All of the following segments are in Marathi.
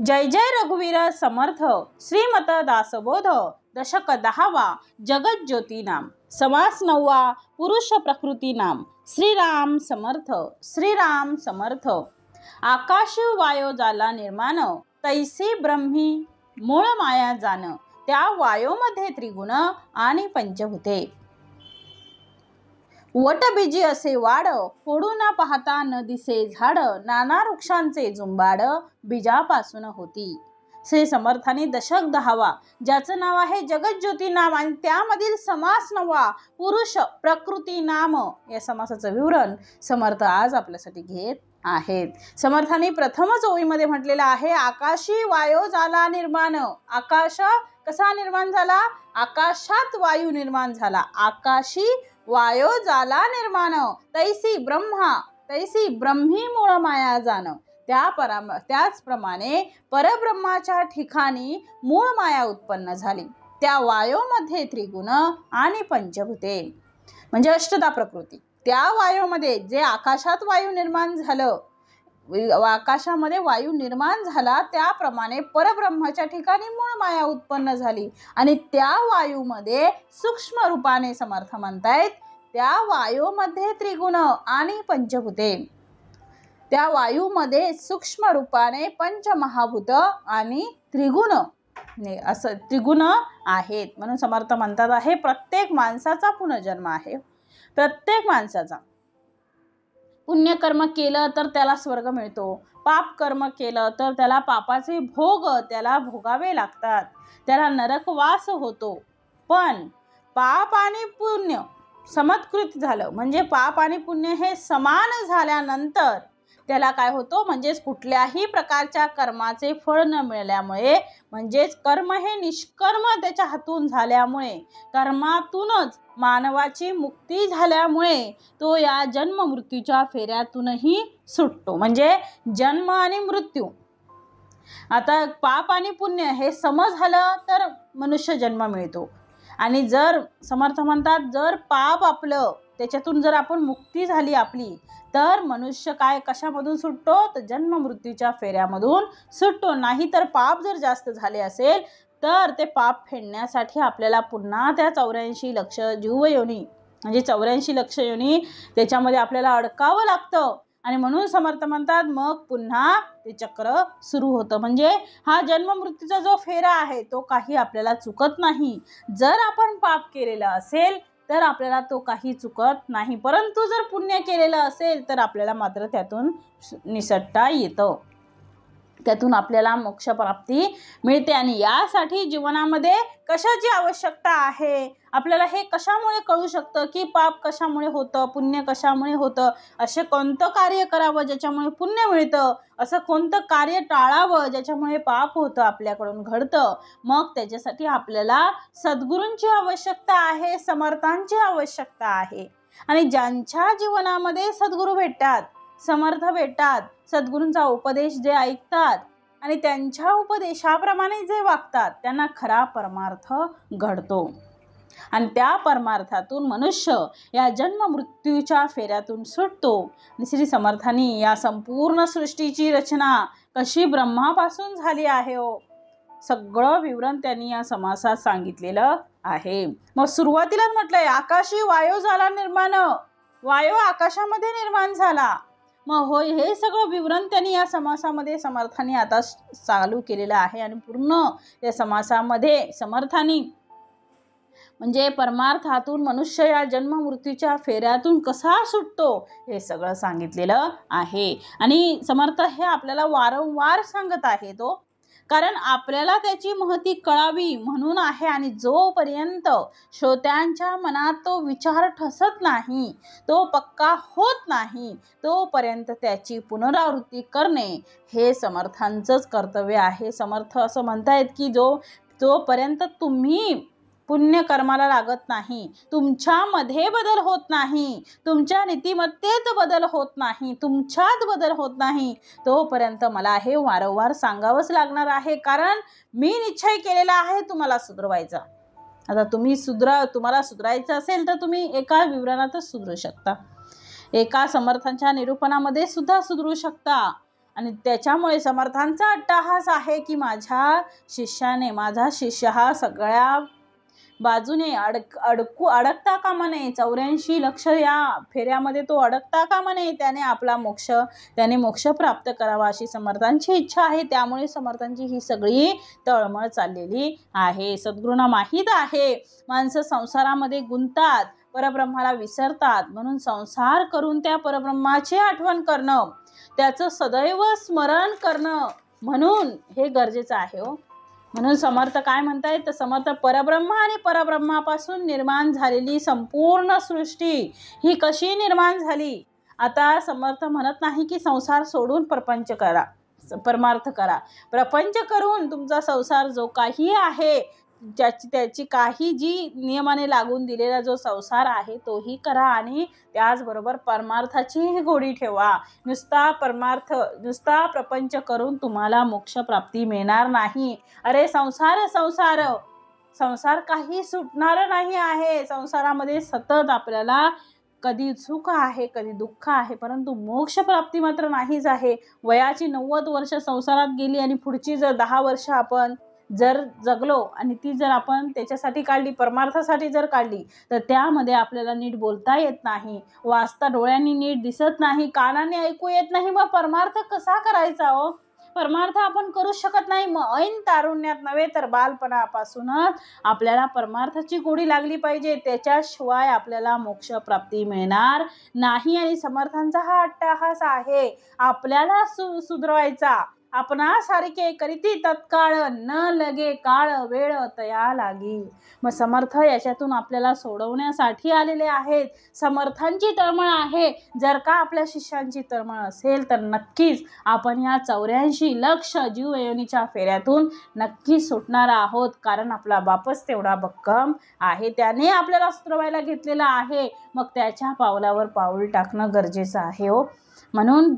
जय जय रघुवीर समर्थ श्रीमत दासबोध दशक 10वा जगज्योती नाम समास 9वा पुरुष प्रकृती नाम श्रीराम समर्थ श्रीराम समर्थ। आकाश वायो जाला निर्माण तैसी ब्रह्मी मूळ माया जाण त्या वायोमध्ये त्रिगुण आणि पंचभूते। वटबीजी असे वाड फोडू न पाहता न दिसे झाड नाना वृक्षांचे जुंबाड बीजापासून होती। श्री समर्थांनी दशक 10वा ज्याचं नाव आहे जगज्योती नाम आणि त्यामधील समास 9वा पुरुष प्रकृती नाम या समासाचं विवरण समर्थ आज आपल्यासाठी घेत आहेत। समर्थांनी प्रथमच ओळीमध्ये म्हटलेलं आहे आकाशी वायो झाला निर्माण। आकाश कसा निर्माण झाला? आकाशात वायू निर्माण झाला। आकाशी वायो झाला निर्माण तैसी ब्रह्मी मूळ माया जाण त्याचप्रमाणे परब्रह्माच्या ठिकाणी मूळ माया उत्पन्न झाली। त्या वायोमध्ये त्रिगुण आणि पंचभूते म्हणजे अष्टधा प्रकृती। त्या वायोमध्ये जे आकाशात वायू निर्माण झालं, आकाशामध्ये वायू निर्माण झाला त्याप्रमाणे परब्रह्माच्या ठिकाणी मूळ माया उत्पन्न झाली आणि त्या वायूमध्ये सूक्ष्म रूपाने समर्थ म्हणतायत त्या वायूमध्ये त्रिगुण आणि पंचभूते। त्या वायूमध्ये सूक्ष्म रूपाने पंचमहाभूत आणि त्रिगुण असं त्रिगुण आहेत। म्हणून समर्थ म्हणतात आहे प्रत्येक माणसाचा पुनर्जन्म आहे। प्रत्येक माणसाचा पुण्यकर्म केलं तर त्याला स्वर्ग मिळतो, पाप कर्म केलं तर त्याला पापाचे भोग त्याला भोगावे लागतात, त्याला नरकवास होतो। पण पाप आणि पुण्य समत्कृत झालं म्हणजे पाप आणि पुण्य हे समान झाल्यानंतर त्याला काय होतो म्हणजेच कुठल्याही प्रकारच्या कर्माचे फळ न मिळाल्यामुळे म्हणजेच कर्म हे निष्कर्म त्याच्या हातून झाल्यामुळे कर्मातूनच मानवाची मुक्ती झाल्यामुळे तो या जन्म मृत्यूच्या फेऱ्यातूनही सुटतो। म्हणजे जन्म आणि मृत्यू आता पाप आणि पुण्य हे सम झालं तर मनुष्य जन्म मिळतो आणि जर समर्थ म्हणतात जर पाप आपलं त्याच्यातून जर आपण मुक्ती झाली आपली तर मनुष्य काय कशामधून सुटतो तर जन्म मृत्यूच्या फेऱ्यामधून सुटतो। नाही तर पाप जर जास्त झाले असेल तर ते पाप फेडण्यासाठी आपल्याला पुन्हा त्या 84 लक्ष जीवयोनी म्हणजे 84 लक्ष योनी त्याच्यामध्ये आपल्याला अडकावं लागतं आणि म्हणून समर्थ म्हणतात मग पुन्हा ते चक्र सुरू होतं। म्हणजे हा जन्म मृत्यूचा जो फेरा आहे तो काही आपल्याला चुकत नाही। जर आपण पाप केलेलं असेल तर आपल्याला तो काही चुकत नाही, परंतु जर पुण्य केलेलं असेल तर आपल्याला मात्र त्यातून निसटता येतं, त्यातून आपल्याला मोक्ष प्राप्ती मिळते। आणि यासाठी जीवनामध्ये कशाची आवश्यकता आहे आपल्याला हे कशामुळे कळू शकतं की पाप कशामुळे होतं पुण्य कशामुळे होतं, असे कोणतं कार्य करावं ज्याच्यामुळे पुण्य मिळतं, असं कोणतं कार्य टाळावं ज्याच्यामुळे पाप होतं आपल्याकडून घडतं। मग त्याच्यासाठी आपल्याला सद्गुरूंची आवश्यकता आहे, समर्थांची आवश्यकता आहे। आणि ज्यांच्या जीवनामध्ये सद्गुरू भेटतात समर्थ भेटतात सद्गुरूंचा उपदेश जे ऐकतात आणि त्यांच्या उपदेशाप्रमाणे जे वागतात त्यांना खरा परमार्थ घडतो आणि त्या परमार्थातून मनुष्य या जन्म मृत्यूच्या फेऱ्यातून सुटतो। श्री समर्थांनी या संपूर्ण सृष्टीची रचना कशी ब्रह्मापासून झाली आहे हो सगळं विवरण त्यांनी या समासात सांगितलेलं आहे। मग सुरुवातीलाच म्हटलंय आकाशी वायू झाला निर्माण, वायू आकाशामध्ये निर्माण झाला। मग होय हे सगळं विवरण त्यांनी या समासामध्ये समर्थांनी आता चालू केलेलं आहे आणि पूर्ण या समासामध्ये समर्थांनी म्हणजे परमार्थातून मनुष्य या जन्म मृत्यूच्या फेऱ्यातून कसा सुटतो हे सगळं सांगितलेलं आहे। आणि समर्थ हे आपल्याला वारंवार सांगत आहे तो कारण आपल्याला त्याची महती कळावी म्हणून आहे। आणि जोपर्यंत श्रोत्यांच्या मनात तो विचार ठसत नाही तो पक्का होत नाही तोपर्यंत त्याची पुनरावृत्ती करणे हे समर्थांचंच कर्तव्य आहे। समर्थ असं म्हणतायत की जोपर्यंत तुम्ही पुण्य कर्माला लागत नाही, तुमच्यामध्ये बदल होत नाही, तुमच्या नीतिमत्तेत बदल होत नाही, तुमच्यात बदल होत नाही तोपर्यंत मला हे वारंवार सांगावंच लागणार आहे कारण मी निश्चय केलेला आहे तुम्हाला सुधरवायचा। आता तुम्हाला सुधरायचं असेल तर तुम्ही एका विवरणातच सुधरू शकता, एका समर्थांच्या निरूपणामध्ये सुद्धा सुधरू शकता आणि त्याच्यामुळे समर्थांचा अट्टहास आहे की माझा शिष्य हा सगळ्या बाजूने अडकता कामा नये, 84 लक्ष या फेऱ्यामध्ये तो अडकता कामा नये, त्याने मोक्ष प्राप्त करावा अशी समर्थांची इच्छा आहे. त्यामुळे समर्थांची ही सगळी तळमळ चाललेली आहे. सद्गुरूंना माहीत आहे माणसं संसारामध्ये गुंतात, परब्रह्माला विसरतात, म्हणून संसार करून त्या परब्रह्माची आठवण करणं, त्याचं सदैव स्मरण करणं म्हणून हे गरजेचं आहे हो. म्हणून समर्थ काय म्हणतायत, तर समर्थ परब्रह्म आणि परब्रह्मापासून निर्माण झालेली संपूर्ण सृष्टी ही कशी निर्माण झाली. आता समर्थ म्हणत नाही की संसार सोडून परमार्थ करा. प्रपंच करून तुमचा संसार जो काही आहे, त्याची काही जी नियमाने लागून दिलेला जो संसार आहे तोही करा, आणि त्याचबरोबर परमार्थाचीही गोडी ठेवा. नुसता प्रपंच करून तुम्हाला मोक्ष प्राप्ती मिळणार नाही. अरे संसार काही सुटणार नाही आहे. संसारामध्ये सतत आपल्याला कधी सुख आहे, कधी दुःख आहे, परंतु मोक्ष प्राप्ती मात्र नाहीच आहे. वयाची 90 वर्ष संसारात गेली आणि पुढची जर 10 वर्ष आपण जर जगलो आणि ती जर आपण त्याच्यासाठी काढली, परमार्थासाठी जर काढली, तर त्यामध्ये आपल्याला नीट बोलता येत नाही, वाचता डोळ्यांनी नीट दिसत नाही, कानाने ऐकू येत नाही. मग परमार्थ कसा करायचा हो? परमार्थ आपण करू शकत नाही. मग ऐन तारुण्यात नव्हे तर बालपणापासूनच आपल्याला परमार्थाची गोडी लागली पाहिजे, त्याच्याशिवाय आपल्याला मोक्ष प्राप्ती मिळणार नाही. आणि समर्थांचा हा अट्टहास आहे आपल्याला सुधरवायचा. आपणासारखे करीती तत्काळ, न लगे काळ वेळ तया लागी. मग समर्थ याच्यातून आपल्याला सोडवण्यासाठी आलेले आहेत. समर्थांची तळमळ आहे. जर का आपल्या शिष्यांची तळमळ असेल तर नक्कीच आपण या 84 लक्ष जीवयोनीच्या फेऱ्यातून नक्कीच सुटणार आहोत, कारण आपला बापच तेवढा भक्कम आहे, त्याने आपल्याला सुधरवायला घेतलेला आहे. मग त्याच्या पावलावर पाऊल टाकणं गरजेचं आहे हो. म्हणून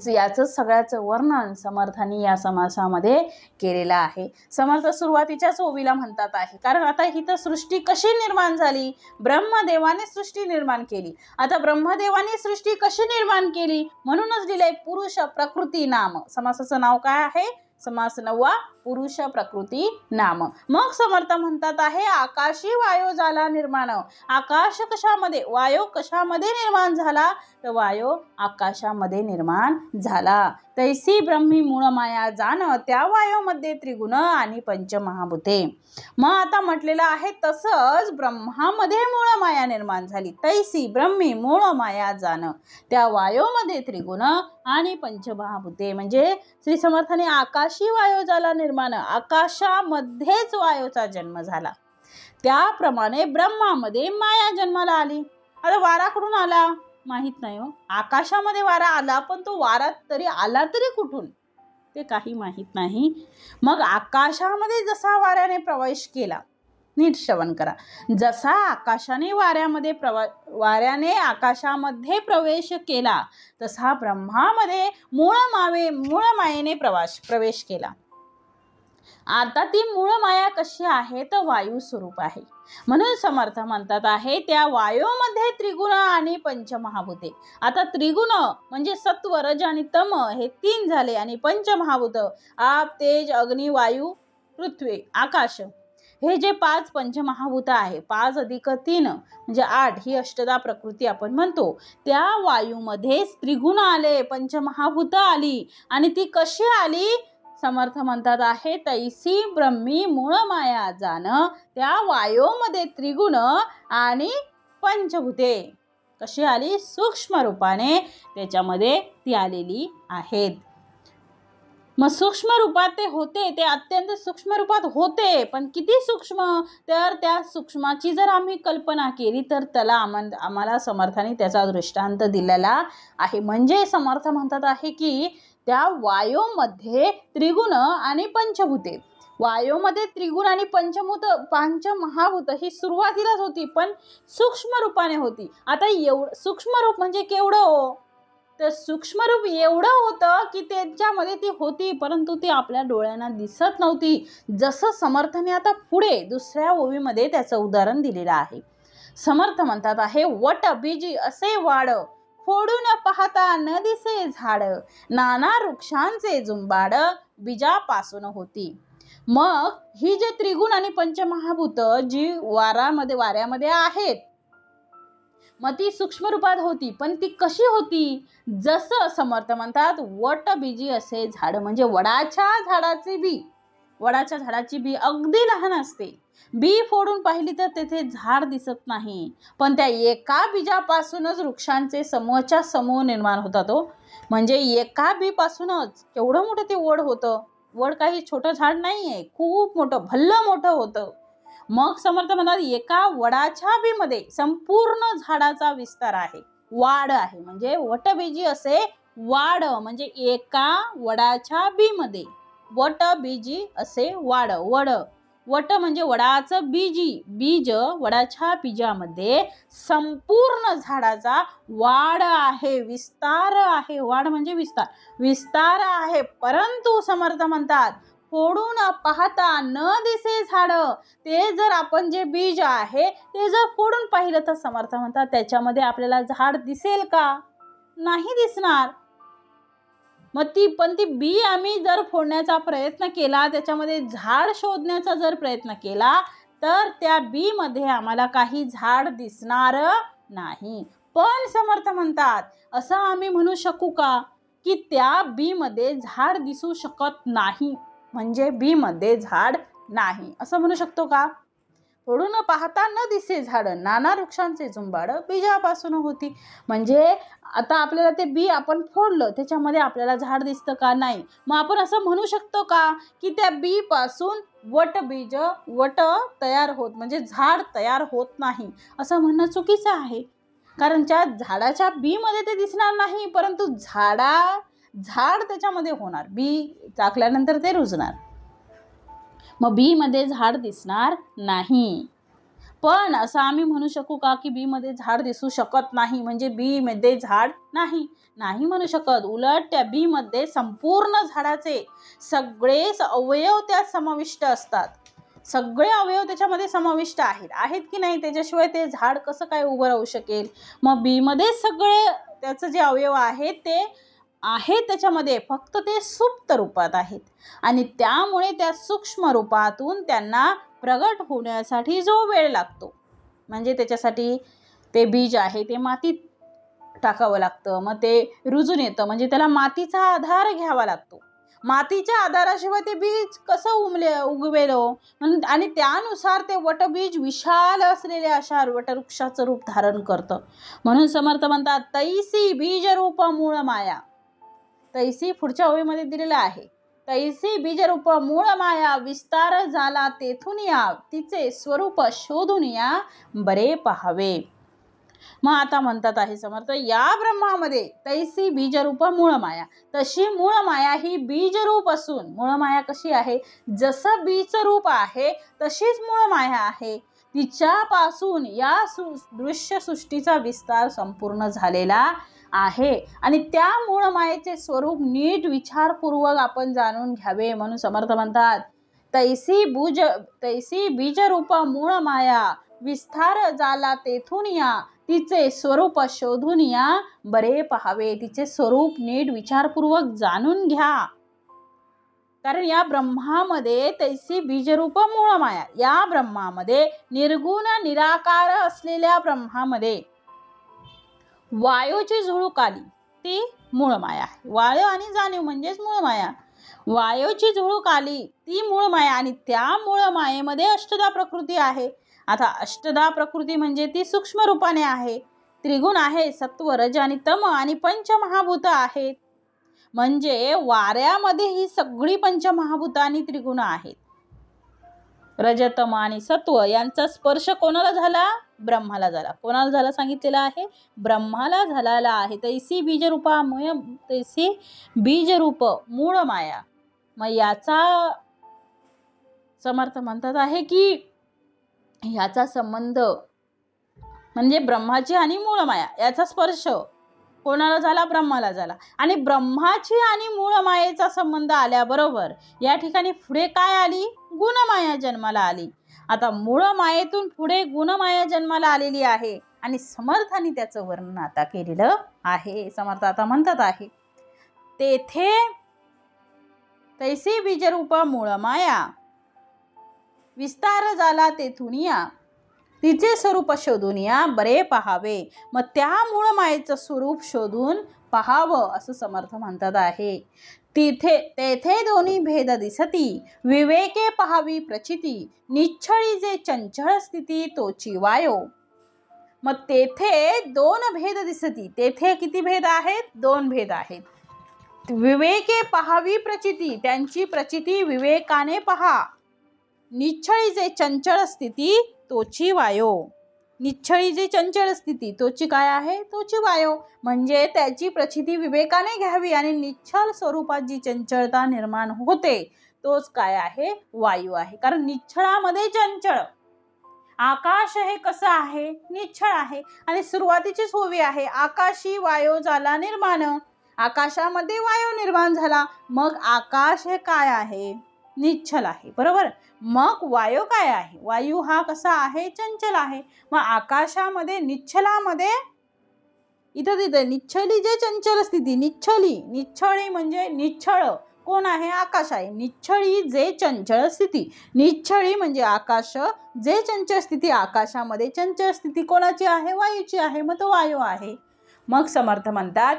याचं सगळ्याचं वर्णन समर्थांनी या समासामध्ये केलेलं आहे. समर्थ सुरुवातीच्याच ओवीला म्हणतात आहे, कारण आता ही तर सृष्टी कशी निर्माण झाली, ब्रह्मदेवाने सृष्टी निर्माण केली. आता ब्रह्मदेवाने सृष्टी कशी निर्माण केली म्हणूनच दिलंय पुरुष प्रकृती नाम. समासाचं नाव काय आहे? समास 9 पुरुष प्रकृती नाम. मग समर्थ म्हणतात आहे आकाशी वायू झाला निर्माण. आकाश कशामध्ये, वायू कशामध्ये निर्माण झाला, तर वायू आकाशामध्ये निर्माण झाला. तैसी ब्रह्मी मूळ माया जाण, त्या वायूमध्ये त्रिगुण आणि पंचमहाभूते. मग आता म्हटलेलं आहे तसंच ब्रह्मामध्ये मूळ माया निर्माण झाली. तैसी ब्रह्मी मूळ माया जाण, त्या वायूमध्ये त्रिगुण आणि पंचमहाभूते. म्हणजे श्री समर्थाने आकाशी वायू झाला निर्माण, आकाशामध्येच वायूचा जन्म झाला. त्याप्रमाणे ब्रह्मामध्ये माया जन्माला आली. आता वारा कुठून आला माहित नाही हो. आकाशामध्ये वारा आला, पण तो वारा तरी आला तरी कुठून ते काही माहित नाही. मग आकाशामध्ये जसा वाऱ्याने प्रवेश केला, नीट श्रवण करा, जसा वाऱ्याने आकाशामध्ये प्रवेश केला, तसा ब्रह्मामध्ये मूळ मायेने प्रवेश केला. आता ती मूळ माया कशी आहे, तर वायू स्वरूप आहे. म्हणून समर्थ म्हणतात आहे त्या वायूमध्ये त्रिगुण आणि पंचमहाभूते. आता त्रिगुण म्हणजे सत्व, रज आणि तम हे 3 झाले, आणि पंचमहाभूत आप, तेज, अग्नी, वायू, पृथ्वी, आकाश हे जे 5 पंचमहाभूत आहे, 5 अधिक 3 म्हणजे 8 ही अष्टदा प्रकृती आपण म्हणतो. त्या वायूमध्येच त्रिगुण आले, पंचमहाभूत आली. आणि ती कशी आली? समर्थ म्हणतात आहे तैसी ब्रह्मी मूळ माया जाण, त्या वायूमध्ये त्रिगुण आणि पंचभूते कशी आली? सूक्ष्म रूपाने त्याच्यामध्ये ती आलेली आहेत. मग सूक्ष्म रूपात ते होते, ते अत्यंत सूक्ष्म रूपात होते, पण किती सूक्ष्म, तर त्या सूक्ष्माची जर आम्ही कल्पना केली तर त्याला आम्हाला समर्थाने त्याचा दृष्टांत दिलेला आहे. म्हणजे समर्थ म्हणतात आहे की त्या वायूमध्ये त्रिगुण आणि पंचभूते, वायूमध्ये त्रिगुण आणि पंचमहाभूत ही सुरुवातीलाच होती, पण सूक्ष्म रूपाने होती. आता सूक्ष्म रूप म्हणजे केवढं हो, तर सूक्ष्मरूप एवढं होतं की त्याच्यामध्ये ती होती, परंतु ती आपल्या डोळ्यांना दिसत नव्हती. जसं समर्थाने आता पुढे दुसऱ्या ओवीमध्ये त्याचं उदाहरण दिलेलं आहे. समर्थ म्हणतात आहे वट बीजी असे वाढ, फोडून पाहता न दिसे झाड, नाना वृक्षांचे जुंबाड बीजापासून होती. मग ही जे त्रिगुण आणि पंचमहाभूत जी वाऱ्यामध्ये आहेत, मग ती सूक्ष्म रूपात होती, पण ती कशी होती? जसं समर्थ म्हणतात वटबीजी असे झाड, म्हणजे वडाच्या झाडाची बी अगदी लहान असते. बी फोडून पाहिली तर तेथे झाड दिसत नाही, पण त्या एका बीजापासूनच वृक्षांचे समूहाच्या समूह निर्माण होतात. म्हणजे एका बी पासूनच केवढं मोठं ते वड होतं. वड काही छोटं झाड नाहीये, खूप मोठं, भल्लं मोठं होतं. मग समर्थ म्हणतात एका वडाच्या बी मध्ये संपूर्ण झाडाचा विस्तार आहे, वाढ आहे. म्हणजे वटबीजी असे वाढ, म्हणजे एका वडाच्या बी मध्ये वटबीजी असे वाढ. वट म्हणजे वडाचं बीज, वडाच्या बीजामध्ये संपूर्ण झाडाचा वाढ आहे, विस्तार आहे. वाढ म्हणजे विस्तार आहे. परंतु समर्थ म्हणतात फोडून पाहता न दिसे झाड. ते जर आपण जे बीज आहे ते जर फोडून पाहिलं तर समर्थ म्हणतात त्याच्यामध्ये आपल्याला झाड दिसेल का? नाही दिसणार. मग ती बी आम्ही जर फोडण्याचा प्रयत्न केला, त्याच्यामध्ये झाड शोधण्याचा जर प्रयत्न केला, तर त्या बी मध्ये आम्हाला काही झाड दिसणार नाही. पण समर्थ म्हणतात असं आम्ही म्हणू शकू का की त्या बी मध्ये झाड दिसू शकत नाही, म्हणजे बी मध्ये झाड नाही असं म्हणू शकतो का? फोडून पाहता न दिसे झाड, नाना वृक्षांचे जुंबाड बीजापासून होती. म्हणजे आता आपल्याला ते बी आपण फोडलं, त्याच्यामध्ये आपल्याला झाड दिसतं का? नाही. मग आपण असं म्हणू शकतो का की त्या बी पासून वट तयार होत, म्हणजे झाड तयार होत नाही, असं म्हणणं चुकीचं आहे. कारण त्या झाडाच्या बी मध्ये ते दिसणार नाही, परंतु झाड त्याच्यामध्ये होणार. बी टाकल्यानंतर ते रुजणार, मग बी मध्ये झाड दिसणार नाही. पण असं आम्ही म्हणू शकू का की बी मध्ये झाड दिसू शकत नाही, म्हणजे बी मध्ये झाड नाही म्हणू शकत. उलट त्या बी मध्ये संपूर्ण झाडाचे सगळेच अवयव त्यात समाविष्ट असतात. सगळे अवयव त्याच्यामध्ये समाविष्ट आहेत की नाही? त्याच्याशिवाय ते झाड कसं काय उभं राहू शकेल? मग बी मध्ये सगळे त्याचं जे अवयव आहेत ते आहेत त्याच्यामध्ये, फक्त ते सुप्त रूपात आहेत. आणि त्यामुळे त्या सूक्ष्म रूपातून त्यांना प्रगट होण्यासाठी जो वेळ लागतो, म्हणजे त्याच्यासाठी ते बीज आहे ते मातीत टाकावं लागतं, मग ते रुजून येतं, म्हणजे त्याला मातीचा आधार घ्यावा लागतो. मातीच्या आधाराशिवाय ते बीज कसं उगवेल? आणि त्यानुसार ते वटबीज विशाल असलेल्या अशा वटवृक्षाचं रूप धारण करतं. म्हणून समर्थ म्हणतात तैसी बीज रूप मूळ माया. तैसी पुढच्या ओळीमध्ये दिलेला आहे. तैसी बीजरूप मूळ माया विस्तार झाला तेथून या, तिचे स्वरूप शोधून या बरे पहावे. मग आता म्हणतात आहे समर्थ या ब्रह्मामध्ये तैसी बीजरूप मूळ माया, तशी मूळ माया ही बीजरूप असून, मूळ माया कशी आहे? जसं बीज रूप आहे तशीच मूळ माया आहे. तिच्यापासून या दृश्य सृष्टीचा विस्तार संपूर्ण झालेला आहे. आणि त्या मूळ मायेचे स्वरूप नीट विचारपूर्वक आपण जाणून घ्यावे. म्हणून समर्थ म्हणतात तैसी बीजरूप मूळ माया विस्तार झाला तेथून या, तिचे स्वरूप शोधून या बरे पहावे. तिचे स्वरूप नीट विचारपूर्वक जाणून घ्या. कारण या ब्रह्मामध्ये तैसी बीजरूप मूळ माया, या ब्रह्मामध्ये निर्गुण निराकार असलेल्या ब्रह्मामध्ये वायूची झुळूक आली, ती मूळ माया आहे. वायू आणि जाणीव म्हणजेच मूळ माया. वायूची झुळूक आली ती मूळ माया, आणि त्या मूळ मायेमध्ये अष्टधा प्रकृती आहे. आता अष्टधा प्रकृती म्हणजे ती सूक्ष्म रूपाने आहे. त्रिगुण आहे, सत्व रज आणि तम आणि पंचमहाभूत आहेत. म्हणजे वाऱ्यामध्ये ही सगळी पंचमहाभूत आणि त्रिगुण आहेत. रजतम आणि सत्व यांचा स्पर्श कोणाला झाला? ब्रह्माला झाला. कोणाला झाला सांगितलेला आहे? ब्रह्माला झालेला आहे. तैसी बीजरूप मूळ माया. मग याचा समर्थ म्हणतात आहे की याचा संबंध म्हणजे ब्रह्माची आणि मूळ माया याचा स्पर्श कोणाला झाला? ब्रह्माला झाला. आणि ब्रह्माची आणि मूळ मायेचा संबंध आल्याबरोबर या ठिकाणी पुढे काय आली? गुणमाया जन्माला आली. आता मूळ मायेतून पुढे गुणमाया जन्माला आलेली आहे, आणि समर्थांनी त्याचं वर्णन आता केलेलं आहे. समर्थ आता म्हणतात आहे, तेथे तैसे बीजरूप मूळ माया, विस्तार झाला तेथुनिया, तिचे स्वरूप शोधून या बरे पहावे. मग त्या मूळ मायेचं स्वरूप शोधून पहावं असं समर्थ म्हणतात आहे. तेथे दोन्ही भेद दिसती, विवेके पहावी प्रचिती, निच्छळी जे चंचळ स्थिती तोची वायो. मग तेथे दोन भेद दिसती. तेथे किती भेद आहेत? दोन भेद आहेत. विवेके पहावी प्रचिती, त्यांची प्रचिती विवेकाने पहा. निच्छळी जे चंचळ स्थिती तोची वायो. निच्छळी जी चंचल स्थिती तोची काय आहे? तोची वायो. म्हणजे त्याची प्रचिती विवेकाने घ्यावी आणि निश्चल स्वरूपात जी चंचलता निर्माण होते तोच काय आहे? वायू आहे. कारण निश्चळामध्ये चंचळ, आकाश हे कसं आहे? निश्चळ आहे. आणि सुरुवातीचीच ओवी आहे, आकाशी वायो झाला निर्माण. आकाशामध्ये वायू निर्माण झाला, मग आकाश हे काय आहे? निश्चल आहे. बरोबर. मग वायू काय आहे? वायू हा कसा आहे? चंचल आहे. मग आकाशामध्ये निश्चलामध्ये इथं तिथं निश्चली जे चंचल स्थिती, निश्चळी म्हणजे निश्चळ कोण आहे? आकाश आहे. निश्चळी जे चंचल स्थिती, निश्चळी म्हणजे आकाश, जे चंचल स्थिती, आकाशामध्ये चंचल स्थिती कोणाची आहे? वायूची आहे. मग तो वायू आहे. मग समर्थ म्हणतात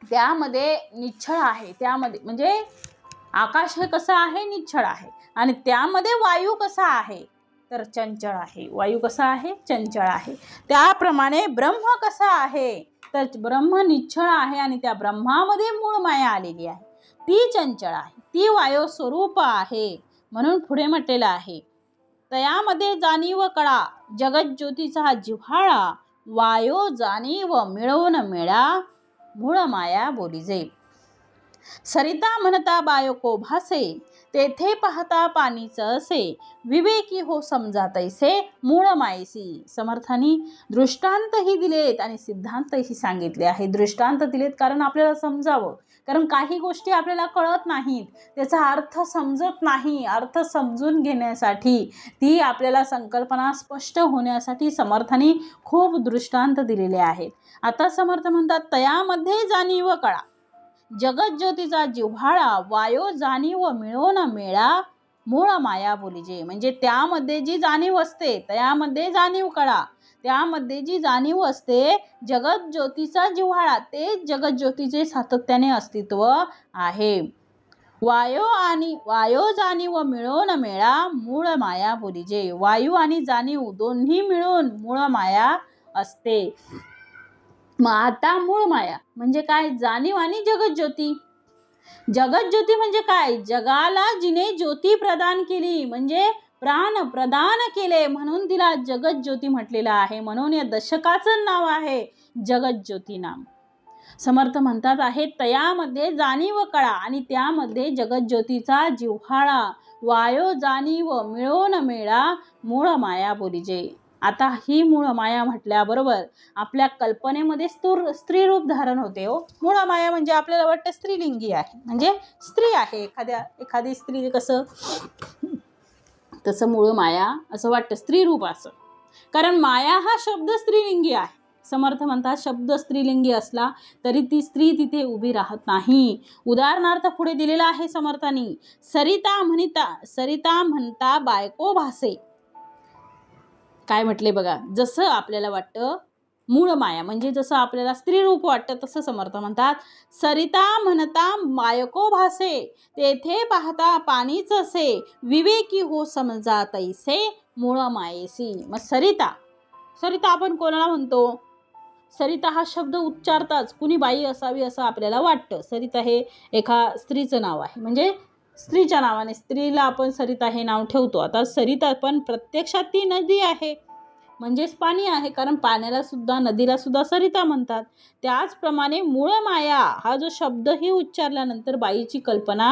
त्यामध्ये निश्चळ आहे, त्यामध्ये म्हणजे आकाश हे कसं आहे? निश्चळ आहे. आणि त्यामध्ये वायू कसा आहे? तर चंचळ आहे. वायू कसा आहे? चंचळ आहे. त्याप्रमाणे ब्रह्म कसा आहे? तर ब्रह्म निश्चळ आहे आणि त्या ब्रह्मामध्ये मूळ माया आलेली आहे, ती चंचळ आहे, ती वायू स्वरूप आहे. म्हणून पुढे म्हटलेलं आहे, तयामध्ये जाणीव कळा, जगज्योतीचा जिव्हाळा, वायो जाणीव मिळवून मेळा, मूळ माया बोलीजे. सरिता म्हणता बायको भासे, तेथे पाहता पाणीचं असे, विवेकी हो समजा तैसे मूळ मायेसी. समर्थांनी दृष्टांतही दिलेत आणि सिद्धांतही सांगितले आहे. दृष्टांत दिलेत कारण आपल्याला समजावं, कारण काही गोष्टी आपल्याला कळत नाहीत, त्याचा अर्थ समजत नाही. अर्थ समजून घेण्यासाठी, ती आपल्याला संकल्पना स्पष्ट होण्यासाठी समर्थांनी खूप दृष्टांत दिलेले आहेत. आता समर्थ म्हणतात, तयामध्ये जाणीव कळा, जगज्योतीचा जिव्हाळा, वायो जाणीव मिळवून मेळा, मूळ माया बोलीजे. म्हणजे त्यामध्ये जी जाणीव असते, त्यामध्ये जाणीव कळा, त्यामध्ये जी जाणीव असते, जगज्योतीचा जिव्हाळा, ते जगज्योतीचे सातत्याने अस्तित्व आहे. वायो जाणीव मिळवून मेळा, मूळ माया बोलीजे. वायू आणि जाणीव दोन्ही मिळून मूळ माया असते. मग आता मूळ माया म्हणजे काय? जाणीव आणि जगज्योती. जगज्योती म्हणजे काय? जगाला जिने ज्योती प्रदान केली, म्हणजे प्राण प्रदान केले, म्हणून तिला जगज्योती म्हटलेलं आहे. म्हणून या दशकाचं नाव आहे जगज्योती नाम. समर्थ म्हणतात आहे, तयामध्ये जाणीव कळा आणि त्यामध्ये जगज्योतीचा जिव्हाळा, वायो जाणीव मिळवून मेळा, मूळ माया बोलीजे. आता ही मूळ माया म्हटल्याबरोबर आपल्या कल्पनेमध्ये स्त्री रूप धारण होते. हो, मूळ माया म्हणजे आपल्याला वाटतं स्त्रीलिंगी आहे, म्हणजे स्त्री आहे. एखादी स्त्री कसं, तसं मूळ माया असं वाटतं, स्त्री रूप असं. कारण माया हा शब्द स्त्रीलिंगी आहे. समर्थ म्हणतात शब्द स्त्रीलिंगी असला तरी ती स्त्री तिथे उभी राहत नाही. उदाहरणार्थ पुढे दिलेला आहे समर्थांनी, सरिता म्हणता बायको भासे. काय म्हटले बघा, जसं आपल्याला वाटतं मूळ माया म्हणजे जसं आपल्याला स्त्री रूप वाटतं, तसं समर्थ म्हणतात, सरिता म्हणता बायको भासे, तेथे पाहता पाणीच असे, विवेकी हो समजा तैसे मूळ मायेसी. मग सरिता आपण कोणाला म्हणतो? सरिता हा शब्द उच्चारताच कुणी बाई असावी असं आपल्याला वाटतं. सरिता हे एका स्त्रीचं नाव आहे, म्हणजे स्त्रीच्या नावाने स्त्रीला आपण सरिता हे नाव ठेवतो. आता सरिता पण प्रत्यक्षात ती नदी आहे, म्हणजेच पाणी आहे, कारण पाण्याला सुद्धा, नदीला सुद्धा सरिता म्हणतात. त्याचप्रमाणे मूळ माया हा जो शब्दही उच्चारल्यानंतर बाईची कल्पना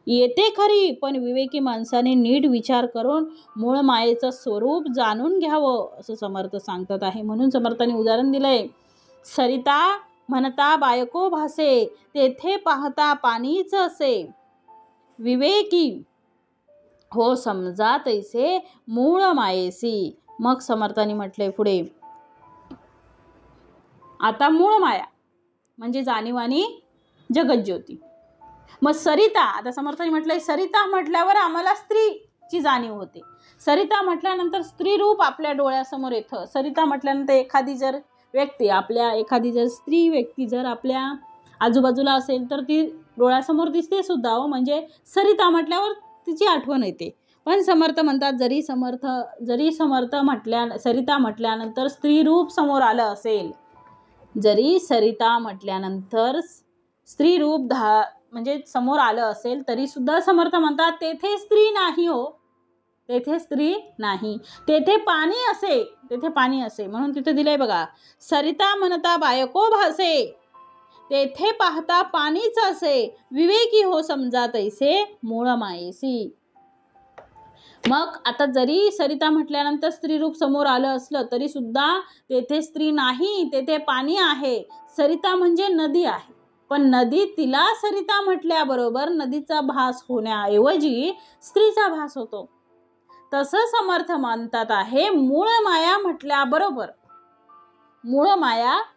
येते खरी, पण विवेकी माणसाने नीट विचार करून मूळ मायेचं स्वरूप जाणून घ्यावं असं समर्थ सांगतात आहे. म्हणून समर्थांनी उदाहरण दिलंय, सरिता म्हणता बायको भासे, तेथे पाहता पाणीच असे, विवेकी हो समजा तैसे मूळ मायेसी. मग समर्थांनी म्हटले पुढे, आता मूळ माया म्हणजे जाणीव आणि जगज्योती. मग सरिता, आता समर्थांनी म्हटलंय सरिता म्हटल्यावर आम्हाला स्त्रीची जाणीव होते. सरिता म्हटल्यानंतर स्त्री रूप आपल्या डोळ्यासमोर येतं. सरिता म्हटल्यानंतर एखादी जर स्त्री व्यक्ती जर आपल्या आजूबाजूला असेल तर ती डोळ्यासमोर दिसते सुद्धा हो. म्हणजे सरिता म्हटल्यावर तिची आठवण येते. पण समर्थ म्हणतात सरिता म्हटल्यानंतर स्त्री रूप समोर आलं असेल, जरी सरिता म्हटल्यानंतर स्त्री रूप म्हणजे समोर आलं असेल तरी सुद्धा समर्थ म्हणतात तेथे स्त्री नाही हो, तेथे स्त्री नाही, तेथे पाणी असे. म्हणून तिथे दिलंय बघा, सरिता म्हणता बायको भासे, तेथे पाहता पाणीच असे, विवेकी हो समजा तैसे मूळ मायेसी. मग आता जरी सरिता म्हटल्यानंतर स्त्री रूप समोर आलं असलं तरी सुद्धा तेथे स्त्री नाही, तेथे पाणी आहे. सरिता म्हणजे नदी आहे, पण नदी तिला सरिता म्हटल्याबरोबर नदीचा भास होण्याऐवजी स्त्रीचा भास होतो. तसं समर्थ म्हणतात आहे मूळ माया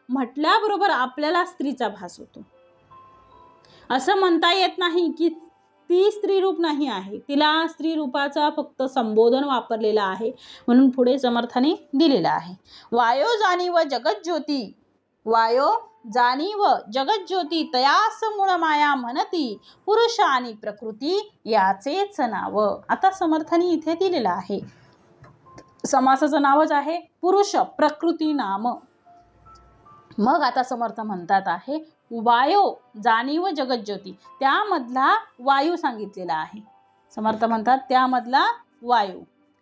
म्हटल्याबरोबर आपल्याला स्त्रीचा भास होतो. असं म्हणता येत नाही की ती स्त्री रूप नाही आहे, तिला स्त्री रूपाचा फक्त संबोधन वापरलेला आहे. म्हणून पुढे समर्थाने दिलेला आहे, वायो जाणीव जगज्योती तयास मूळ माया म्हणती, पुरुष आणि प्रकृती याचेच नाव. आता समर्थाने इथे दिलेलं आहे, समासाचं नावच आहे पुरुष प्रकृती नाम. मग आता समर्थ म्हणतात आहे वायो जाणीव जगज्योती, त्यामधला वायू सांगितलेला आहे. समर्थ म्हणतात त्यामधला वायू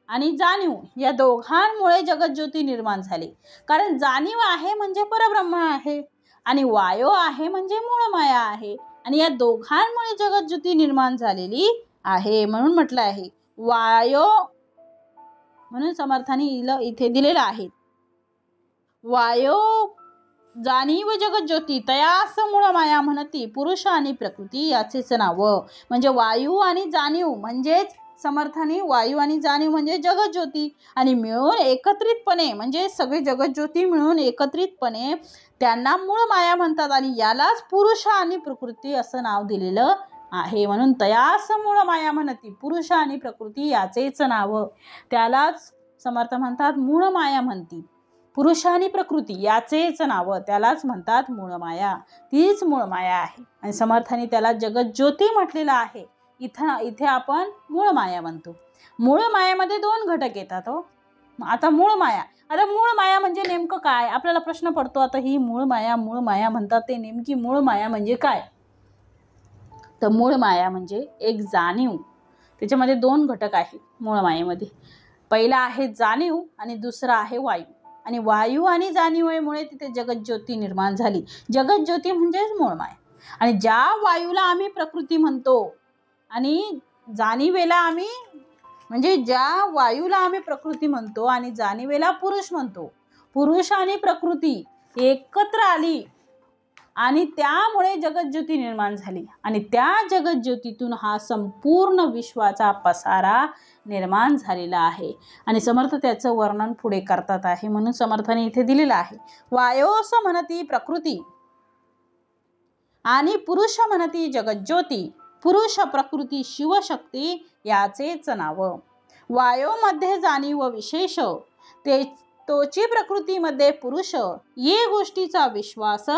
आणि जाणीव या दोघांमुळे जगज्योती निर्माण झाली. कारण जाणीव आहे म्हणजे परब्रह्म आहे आणि वायो आहे म्हणजे मूळ माया आहे, आणि या दोघांमुळे जगज्योती निर्माण झालेली आहे. म्हणून म्हटलं आहे वायो, म्हणून समर्थाने इथे दिलेलं आहे वायो जाणीव जगज्योती तयास मूळ माया म्हणती, पुरुष आणि प्रकृती याचेच नाव. म्हणजे वायू आणि जाणीव म्हणजेच समर्थाने वायू आणि जाणीव म्हणजे जगज्योती, आणि मिळून एकत्रितपणे म्हणजे सगळे जगज्योती मिळून एकत्रितपणे त्यांना मूळ माया म्हणतात, आणि यालाच पुरुष आणि प्रकृती असं नाव दिलेलं आहे. म्हणून तयास मूळ माया म्हणती, पुरुष आणि प्रकृती याचेच नाव. त्यालाच समर्थ म्हणतात मूळ माया म्हणती, पुरुष आणि प्रकृती याचेच नाव, त्यालाच म्हणतात मूळ माया. तीच मूळ माया आहे आणि समर्थाने त्याला जगज्योती म्हटलेलं आहे. इथे आपण मूळ माया म्हणतो. मूळ मायामध्ये 2 घटक येतात हो. आता मूळ माया म्हणजे नेमकं काय, आपल्याला प्रश्न पडतो. आता ही मूळ माया म्हणतात, ते नेमकी मूळ माया म्हणजे काय? तर मूळ माया म्हणजे एक जाणीव, त्याच्यामध्ये 2 घटक आहेत मूळ मायेमध्ये. पहिला आहे जाणीव आणि दुसरा आहे वायू, आणि वायू आणि जाणीवेमुळे तिथे जगज्योती निर्माण झाली. जगज्योती म्हणजेच मूळ माया. आणि ज्या वायूला आम्ही प्रकृती म्हणतो आणि जाणीवेला आम्ही ज्या वायूला आम्ही प्रकृती म्हणतो आणि जाणीवेला पुरुष म्हणतो, पुरुष आणि प्रकृती एकत्र आली आणि त्यामुळे जगज्योती निर्माण झाली, आणि त्या जगज्योतीतून हा संपूर्ण विश्वाचा पसारा निर्माण झालेला आहे. आणि समर्थ त्याचं वर्णन पुढे करतात आहे. म्हणून समर्थाने इथे दिलेलं आहे वायोस म्हणती प्रकृती आणि पुरुष म्हणती जगज्योती, पुरुष प्रकृती शिवशक्ती याचेच नाव. वायोमध्ये जाणीव विशेष, तोची प्रकृतीमध्ये पुरुष, ये गोष्टीचा विश्वास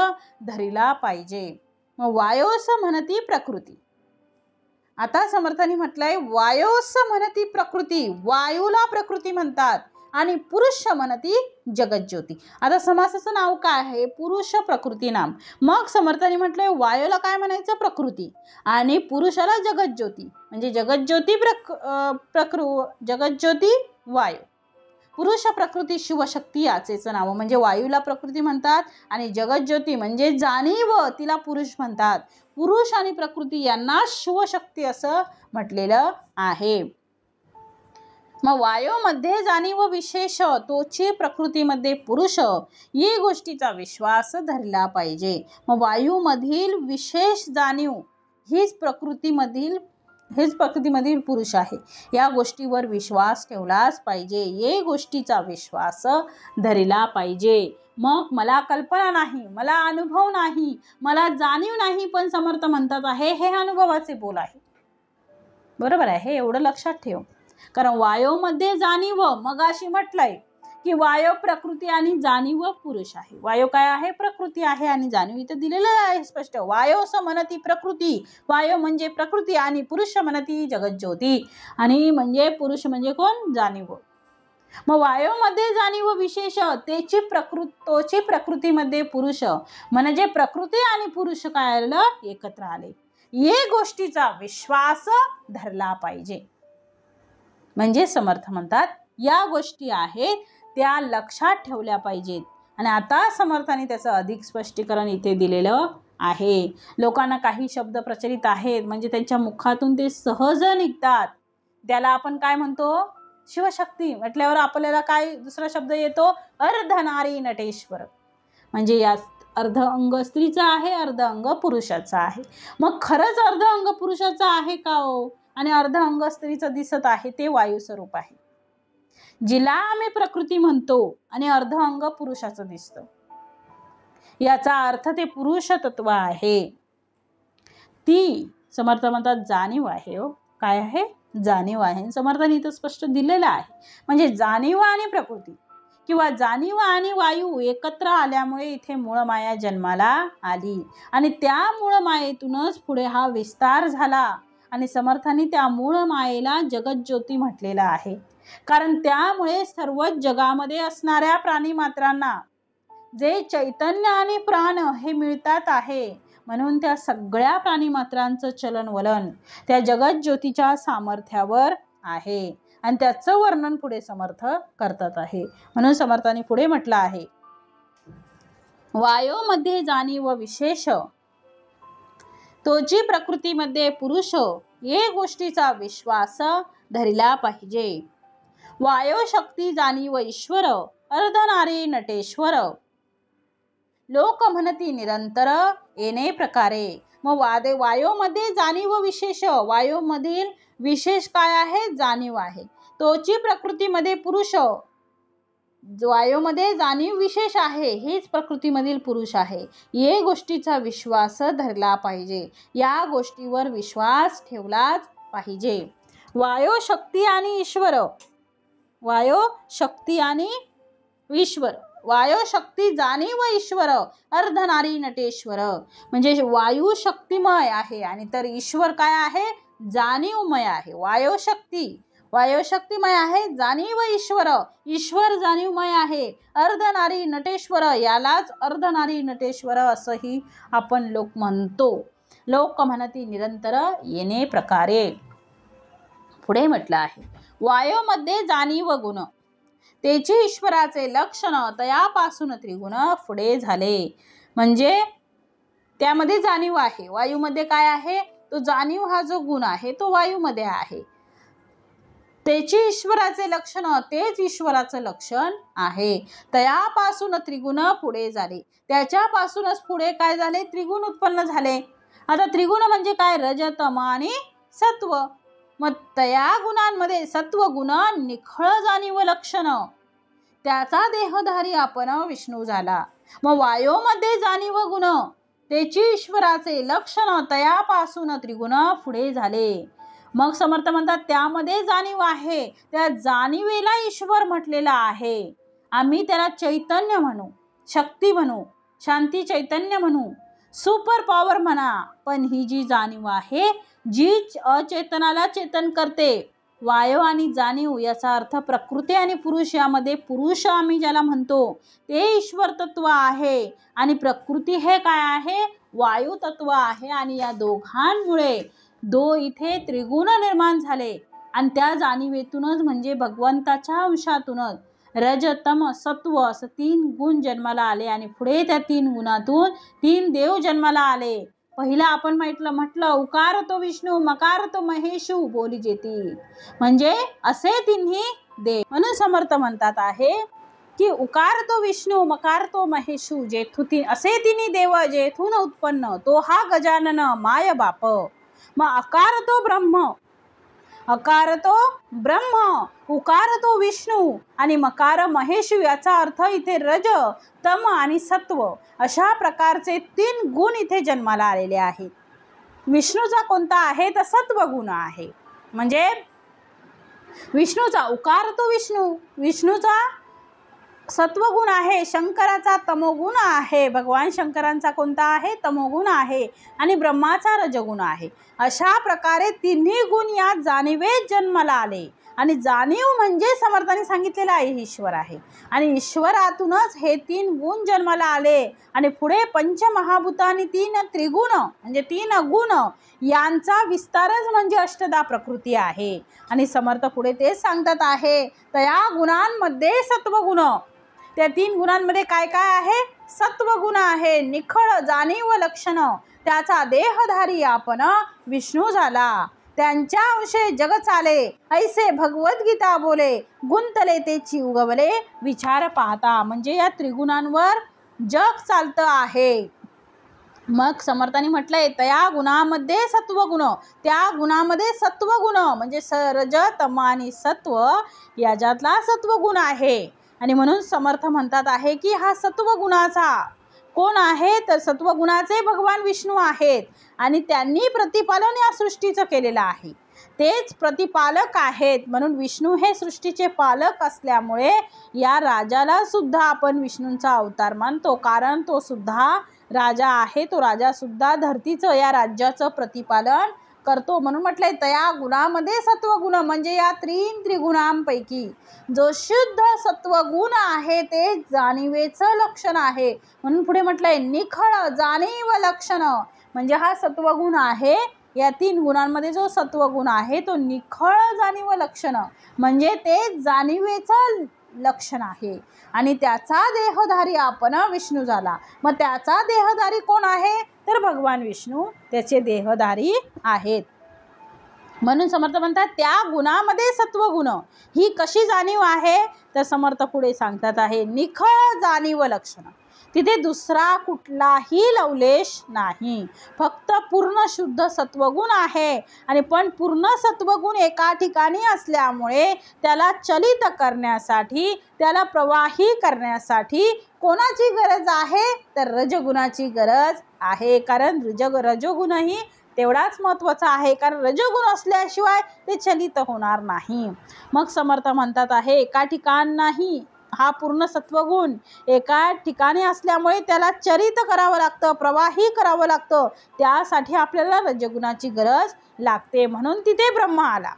धरिला पाहिजे. मग वायोस म्हणती प्रकृती. आता समर्थांनी म्हटलंय वायोस म्हणती प्रकृती, वायूला प्रकृती म्हणतात, आणि पुरुष म्हणती जगज्योती. आता समासाचं नाव काय आहे? पुरुष प्रकृती नाम. मग समर्थांनी म्हटलंय वायूला काय म्हणायचं? प्रकृती, आणि पुरुषाला जगज्योती. म्हणजे जगज्योती जगज्योती वायू, पुरुष प्रकृती शिवशक्ती याचेच नाव. म्हणजे वायूला प्रकृती म्हणतात आणि जगज्योती म्हणजे जाणीव तिला पुरुष म्हणतात. पुरुष आणि प्रकृती यांना शिवशक्ती असं म्हटलेलं आहे. मग वायूमध्ये जाणीव विशेष, तोची प्रकृतीमध्ये पुरुष, या गोष्टीचा विश्वास धरला पाहिजे. मग वायूमधील विशेष जाणीव हीच प्रकृतीमधील पुरुष आहे. या गोष्टीवर विश्वास ठेवलाच पाहिजे, या गोष्टीचा विश्वास धरला पाहिजे. मग मला कल्पना नाही, मला अनुभव नाही, मला जाणीव नाही, पण समर्थ म्हणतात आहे हे अनुभवाचे बोल आहे. बरोबर आहे, हे एवढं लक्षात ठेव. कारण वायोमध्ये जाणीव, मग अशी म्हटलंय की वायो प्रकृती आणि जाणीव पुरुष आहे. वायो काय आहे? प्रकृती आहे आणि जाणीव इथे दिलेलं आहे स्पष्ट. वायो स म्हणती प्रकृती, वायो म्हणजे प्रकृती आणि पुरुष म्हणती जगज्योती. आणि म्हणजे पुरुष म्हणजे कोण? जाणीव. मग वायोमध्ये जाणीव विशेष, तोची प्रकृतीमध्ये पुरुष, म्हणजे प्रकृती आणि पुरुष काय आलं? एकत्र आले. ये गोष्टीचा विश्वास धरला पाहिजे. म्हणजे समर्थ म्हणतात या गोष्टी आहेत त्या लक्षात ठेवल्या पाहिजेत. आणि आता समर्थाने त्याचं अधिक स्पष्टीकरण इथे दिलेलं आहे. लोकांना काही शब्द प्रचलित आहेत म्हणजे त्यांच्या मुखातून ते सहज निघतात, त्याला आपण काय म्हणतो? शिवशक्ती. म्हटल्यावर आपल्याला काय दुसरा शब्द येतो? अर्धनारी नटेश्वर. म्हणजे या अर्ध अंग स्त्रीचा आहे, अर्ध अंग पुरुषाचा आहे. मग खरंच अर्ध अंग पुरुषाचा आहे का हो? आणि अर्ध अंग स्त्रीचं दिसत आहे ते वायू स्वरूप आहे, जिला आम्ही प्रकृती म्हणतो, आणि अर्ध अंग पुरुषाचं दिसतं. याचा अर्थ ते पुरुष तत्व आहे. ती समर्थ म्हणतात जाणीव आहे. हो, काय आहे? जाणीव आहे. समर्थाने इथं स्पष्ट दिलेलं आहे. म्हणजे जाणीव आणि प्रकृती किंवा जाणीव आणि वायू एकत्र आल्यामुळे इथे मूळ माया जन्माला आली आणि त्या मूळ मायेतूनच पुढे हा विस्तार झाला. आणि समर्थांनी त्या मूळ मायेला जगज्योती म्हटलेलं आहे. कारण त्यामुळे सर्व जगामध्ये असणाऱ्या प्राणी मात्रांना जे चैतन्य आणि प्राण हे मिळतात आहे, म्हणून त्या सगळ्या प्राणी मात्रांचं चलनवलन त्या जगज्योतीच्या सामर्थ्यावर आहे. आणि त्याचं वर्णन पुढे समर्थ करतात आहे. म्हणून समर्थांनी पुढे म्हटलं आहे, वायोमध्ये जाणीव विशेष, तोची प्रकृतीमध्ये पुरुष, ये गोष्टीचा विश्वास धरला पाहिजे. वायो शक्ती जाणीव ईश्वर, अर्धनारी नटेश्वर. लोक म्हणती निरंतर येणे प्रकारे. मग वायोमध्ये जाणीव विशेष, वायोमधील विशेष काय आहे? जाणीव आहे. तोची प्रकृतीमध्ये पुरुष, वायोमध्ये जाणीव विशेष आहे, हीच प्रकृतीमधील पुरुष आहे. ये गोष्टीचा विश्वास धरला पाहिजे, या गोष्टीवर विश्वास ठेवलाच पाहिजे. वायो शक्ती आणि ईश्वर, वायो शक्ती आणि ईश्वर, वायो शक्ती जाणीव ईश्वर, अर्धनारी नटेश्वर. म्हणजे वायू शक्तिमय आहे आणि तर ईश्वर काय आहे? जाणीवमय आहे. वायो शक्तिमय आहे, जाणीव ईश्वर, ईश्वर जाणीवमय आहे. अर्धनारी नटेश्वर, यालाच अर्धनारी नटेश्वर असंही आपण लोक म्हणतो. लोक म्हणती निरंतर येणे प्रकारे. पुढे म्हटलं आहे, वायोमध्ये जाणीव गुण, तेची ईश्वराचे लक्षण, तयापासून त्रिगुण पुढे झाले. म्हणजे त्यामध्ये जाणीव आहे. वायूमध्ये काय आहे? तो जाणीव हा जो गुण आहे तो वायूमध्ये आहे. तेची ईश्वराचे लक्षण, तेच ईश्वराचं लक्षण आहे. तयापासून त्रिगुण पुढे झाले. त्याच्यापासूनच पुढे काय झाले? त्रिगुण उत्पन्न झाले. आता त्रिगुण म्हणजे काय? रज, तम आणि सत्व. मग तया गुणांमध्ये सत्व गुण निखळ जाणीव लक्षण, त्याचा देहधारी आपण विष्णू झाला. मग वायोमध्ये जाणीव गुण, तेची ईश्वराचे लक्षण, तयापासून त्रिगुण पुढे झाले. मग समर्थ म्हणतात त्यामध्ये जाणीव आहे, त्या जाणीवेला ईश्वर म्हटलेला आहे. आम्ही त्याला चैतन्य म्हणू, शक्ती म्हणू, शांती चैतन्य म्हणू, सुपर पॉवर म्हणा. पण ही जी जाणीव आहे जी अचेतनाला चेतन करते, वायू आणि जाणीव, याचा अर्थ प्रकृती आणि पुरुष, यामध्ये पुरुष आम्ही ज्याला म्हणतो ते ईश्वर तत्व आहे आणि प्रकृती हे काय आहे? वायू तत्व आहे. आणि या दोघांमुळे इथे त्रिगुण निर्माण झाले. आणि त्या जाणीवेतूनच म्हणजे भगवंताच्या अंशातूनच रज, तम, सत्व असं 3 गुण जन्माला आले. आणि पुढे त्या 3 गुणातून 3 देव जन्माला आले. पहिला आपण म्हटलं उकार तो विष्णू, मकार तो महेशू, बोली जेती. म्हणजे असे 3 देव. म्हणून समर्थ म्हणतात आहे की उकार तो विष्णू, मकार तो महेशू, असे 3 देव जेथून उत्पन्न तो हा गजानन माय बाप. मग अकार तो ब्रह्म, अकार तो ब्रह्म, उकार तो विष्णू आणि मकार महेश. याचा अर्थ इथे रज, तम आणि सत्व अशा प्रकारचे 3 गुण इथे जन्माला आलेले आहेत. विष्णूचा कोणता आहे तर सत्वगुण आहे. म्हणजे विष्णूचा उकार तो विष्णू, विष्णूचा सत्वगुण आहे. शंकराचा तमोगुण आहे, भगवान शंकरांचा कोणता आहे तमोगुण आहे आणि ब्रह्माचा रजगुण आहे. अशा प्रकारे 3 गुण या जाणीवेत जन्माला आले आणि जाणीव म्हणजे समर्थांनी सांगितलेलं आहे ईश्वर आहे आणि ईश्वरातूनच हे 3 गुण जन्माला आले आणि पुढे पंचमहाभूत आणि 3 त्रिगुण म्हणजे 3 गुण यांचा विस्तारच म्हणजे अष्टदा प्रकृती आहे. आणि समर्थ पुढे तेच सांगतात आहे त्या गुणांमध्ये सत्वगुण, त्या 3 गुणांमध्ये काय काय आहे सत्वगुण आहे. निखळ जाणीव लक्षण, त्याचा देहधारी आपण विष्णू झाला. त्यांच्या अंशे जग चाले ऐसे भगवद्गीता बोले, गुंतले तेची उगवले विचार पाहता. म्हणजे या त्रिगुणांवर जग चालतं आहे. मग समर्थांनी म्हटलंय त्या गुणामध्ये सत्वगुण, त्या गुणामध्ये सत्वगुण म्हणजे रज तम आणि सत्व याच्यातला सत्वगुण आहे. आणि म्हणून समर्थ म्हणतात आहे की हा सत्वगुणाचा कोण आहे तर सत्वगुणाचे भगवान विष्णू आहेत आणि त्यांनी प्रतिपालन या सृष्टीचं केलेलं आहे. तेच प्रतिपालक आहेत. म्हणून विष्णू हे सृष्टीचे पालक असल्यामुळे या राजाला सुद्धा आपण विष्णूंचा अवतार मानतो, कारण तो सुद्धा राजा आहे. तो राजा सुद्धा धरतीचं या राज्याचं प्रतिपालन करतो. म्हणून म्हटलंय तया गुणामध्ये सत्वगुण म्हणजे या 3 त्रिगुणांपैकी जो शुद्ध सत्वगुण आहे ते जाणीवेचं लक्षण आहे. म्हणून पुढे म्हटलंय निखळ जाणीव लक्षण म्हणजे हा सत्वगुण आहे. या 3 गुणांमध्ये जो सत्वगुण आहे तो निखळ जाणीव लक्षण म्हणजे ते जाणीवेचं लक्षण आहे आणि त्याचा देहधारी आपण विष्णू झाला. मग त्याचा देहधारी कोण आहे तर भगवान विष्णू त्याचे देहधारी आहेत. म्हणून समर्थ म्हणतात त्या गुणामध्ये सत्वगुण ही कशी जाणीव आहे तर समर्थ पुढे सांगतात आहे निखळ जाणीव लक्षण. तिथे दुसरा कुठलाही लवलेश नाही, फक्त पूर्ण शुद्ध सत्वगुण आहे. आणि पण पूर्ण सत्वगुण एका ठिकाणी असल्यामुळे त्याला चलित करण्यासाठी, त्याला प्रवाही करण्यासाठी कोणाची गरज आहे तर रजगुणाची गरज आहे. कारण रजोगुणही तेवढाच महत्त्वाचा आहे, कारण रजोगुण असल्याशिवाय ते चलित होणार नाही. मग समर्थ म्हणतात आहे एका ठिकाण नाही, हा पूर्ण सत्वगुण एका ठिकाणी असल्यामुळे त्याला चरित करावं लागतं, प्रवाही करावं लागतं. त्यासाठी आपल्याला रजगुणाची गरज लागते. म्हणून तिथे ब्रह्म आला.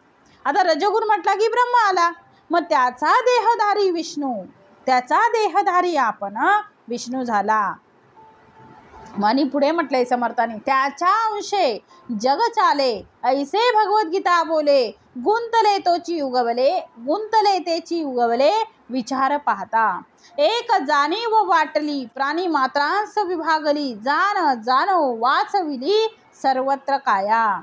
आता रजगुण म्हटला की ब्रह्म आला. मग त्याचा देहधारी विष्णू, त्याचा देहधारी आपण विष्णू झाला. आणि पुढे म्हटलंय समर्थाने त्याच्या अंशे जग चाले ऐसे भगवद्गीता बोले, गुंतले तोची उगवले, गुंतले तेची उगवले विचार पाहता. एक जाणीव वाटली प्राणी मात्रांस विभागली, जाण जाणो वाचविली सर्वत्र काया.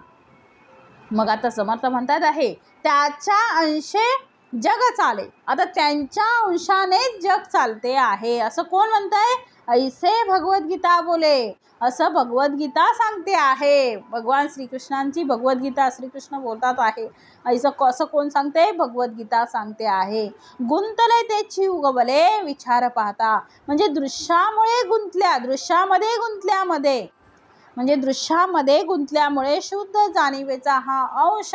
मग आता समर्थ म्हणतात आहे त्याच्या अंशे जग चाले. आता त्यांच्या अंशाने जग चालते आहे असं कोण म्हणतंय ऐसे भगवद्गीता बोले, असं भगवद्गीता सांगते आहे. भगवान श्रीकृष्णांची भगवद्गीता श्रीकृष्ण बोलतात आहे. असं कोण सांगते भगवद्गीता सांगते आहे. गुंतले तेची उगवले विचार पाहता म्हणजे दृश्यामुळे गुंतल्या, दृश्यामध्ये गुंतल्यामध्ये म्हणजे दृश्यामध्ये गुंतल्यामुळे शुद्ध जाणीवेचा हा अंश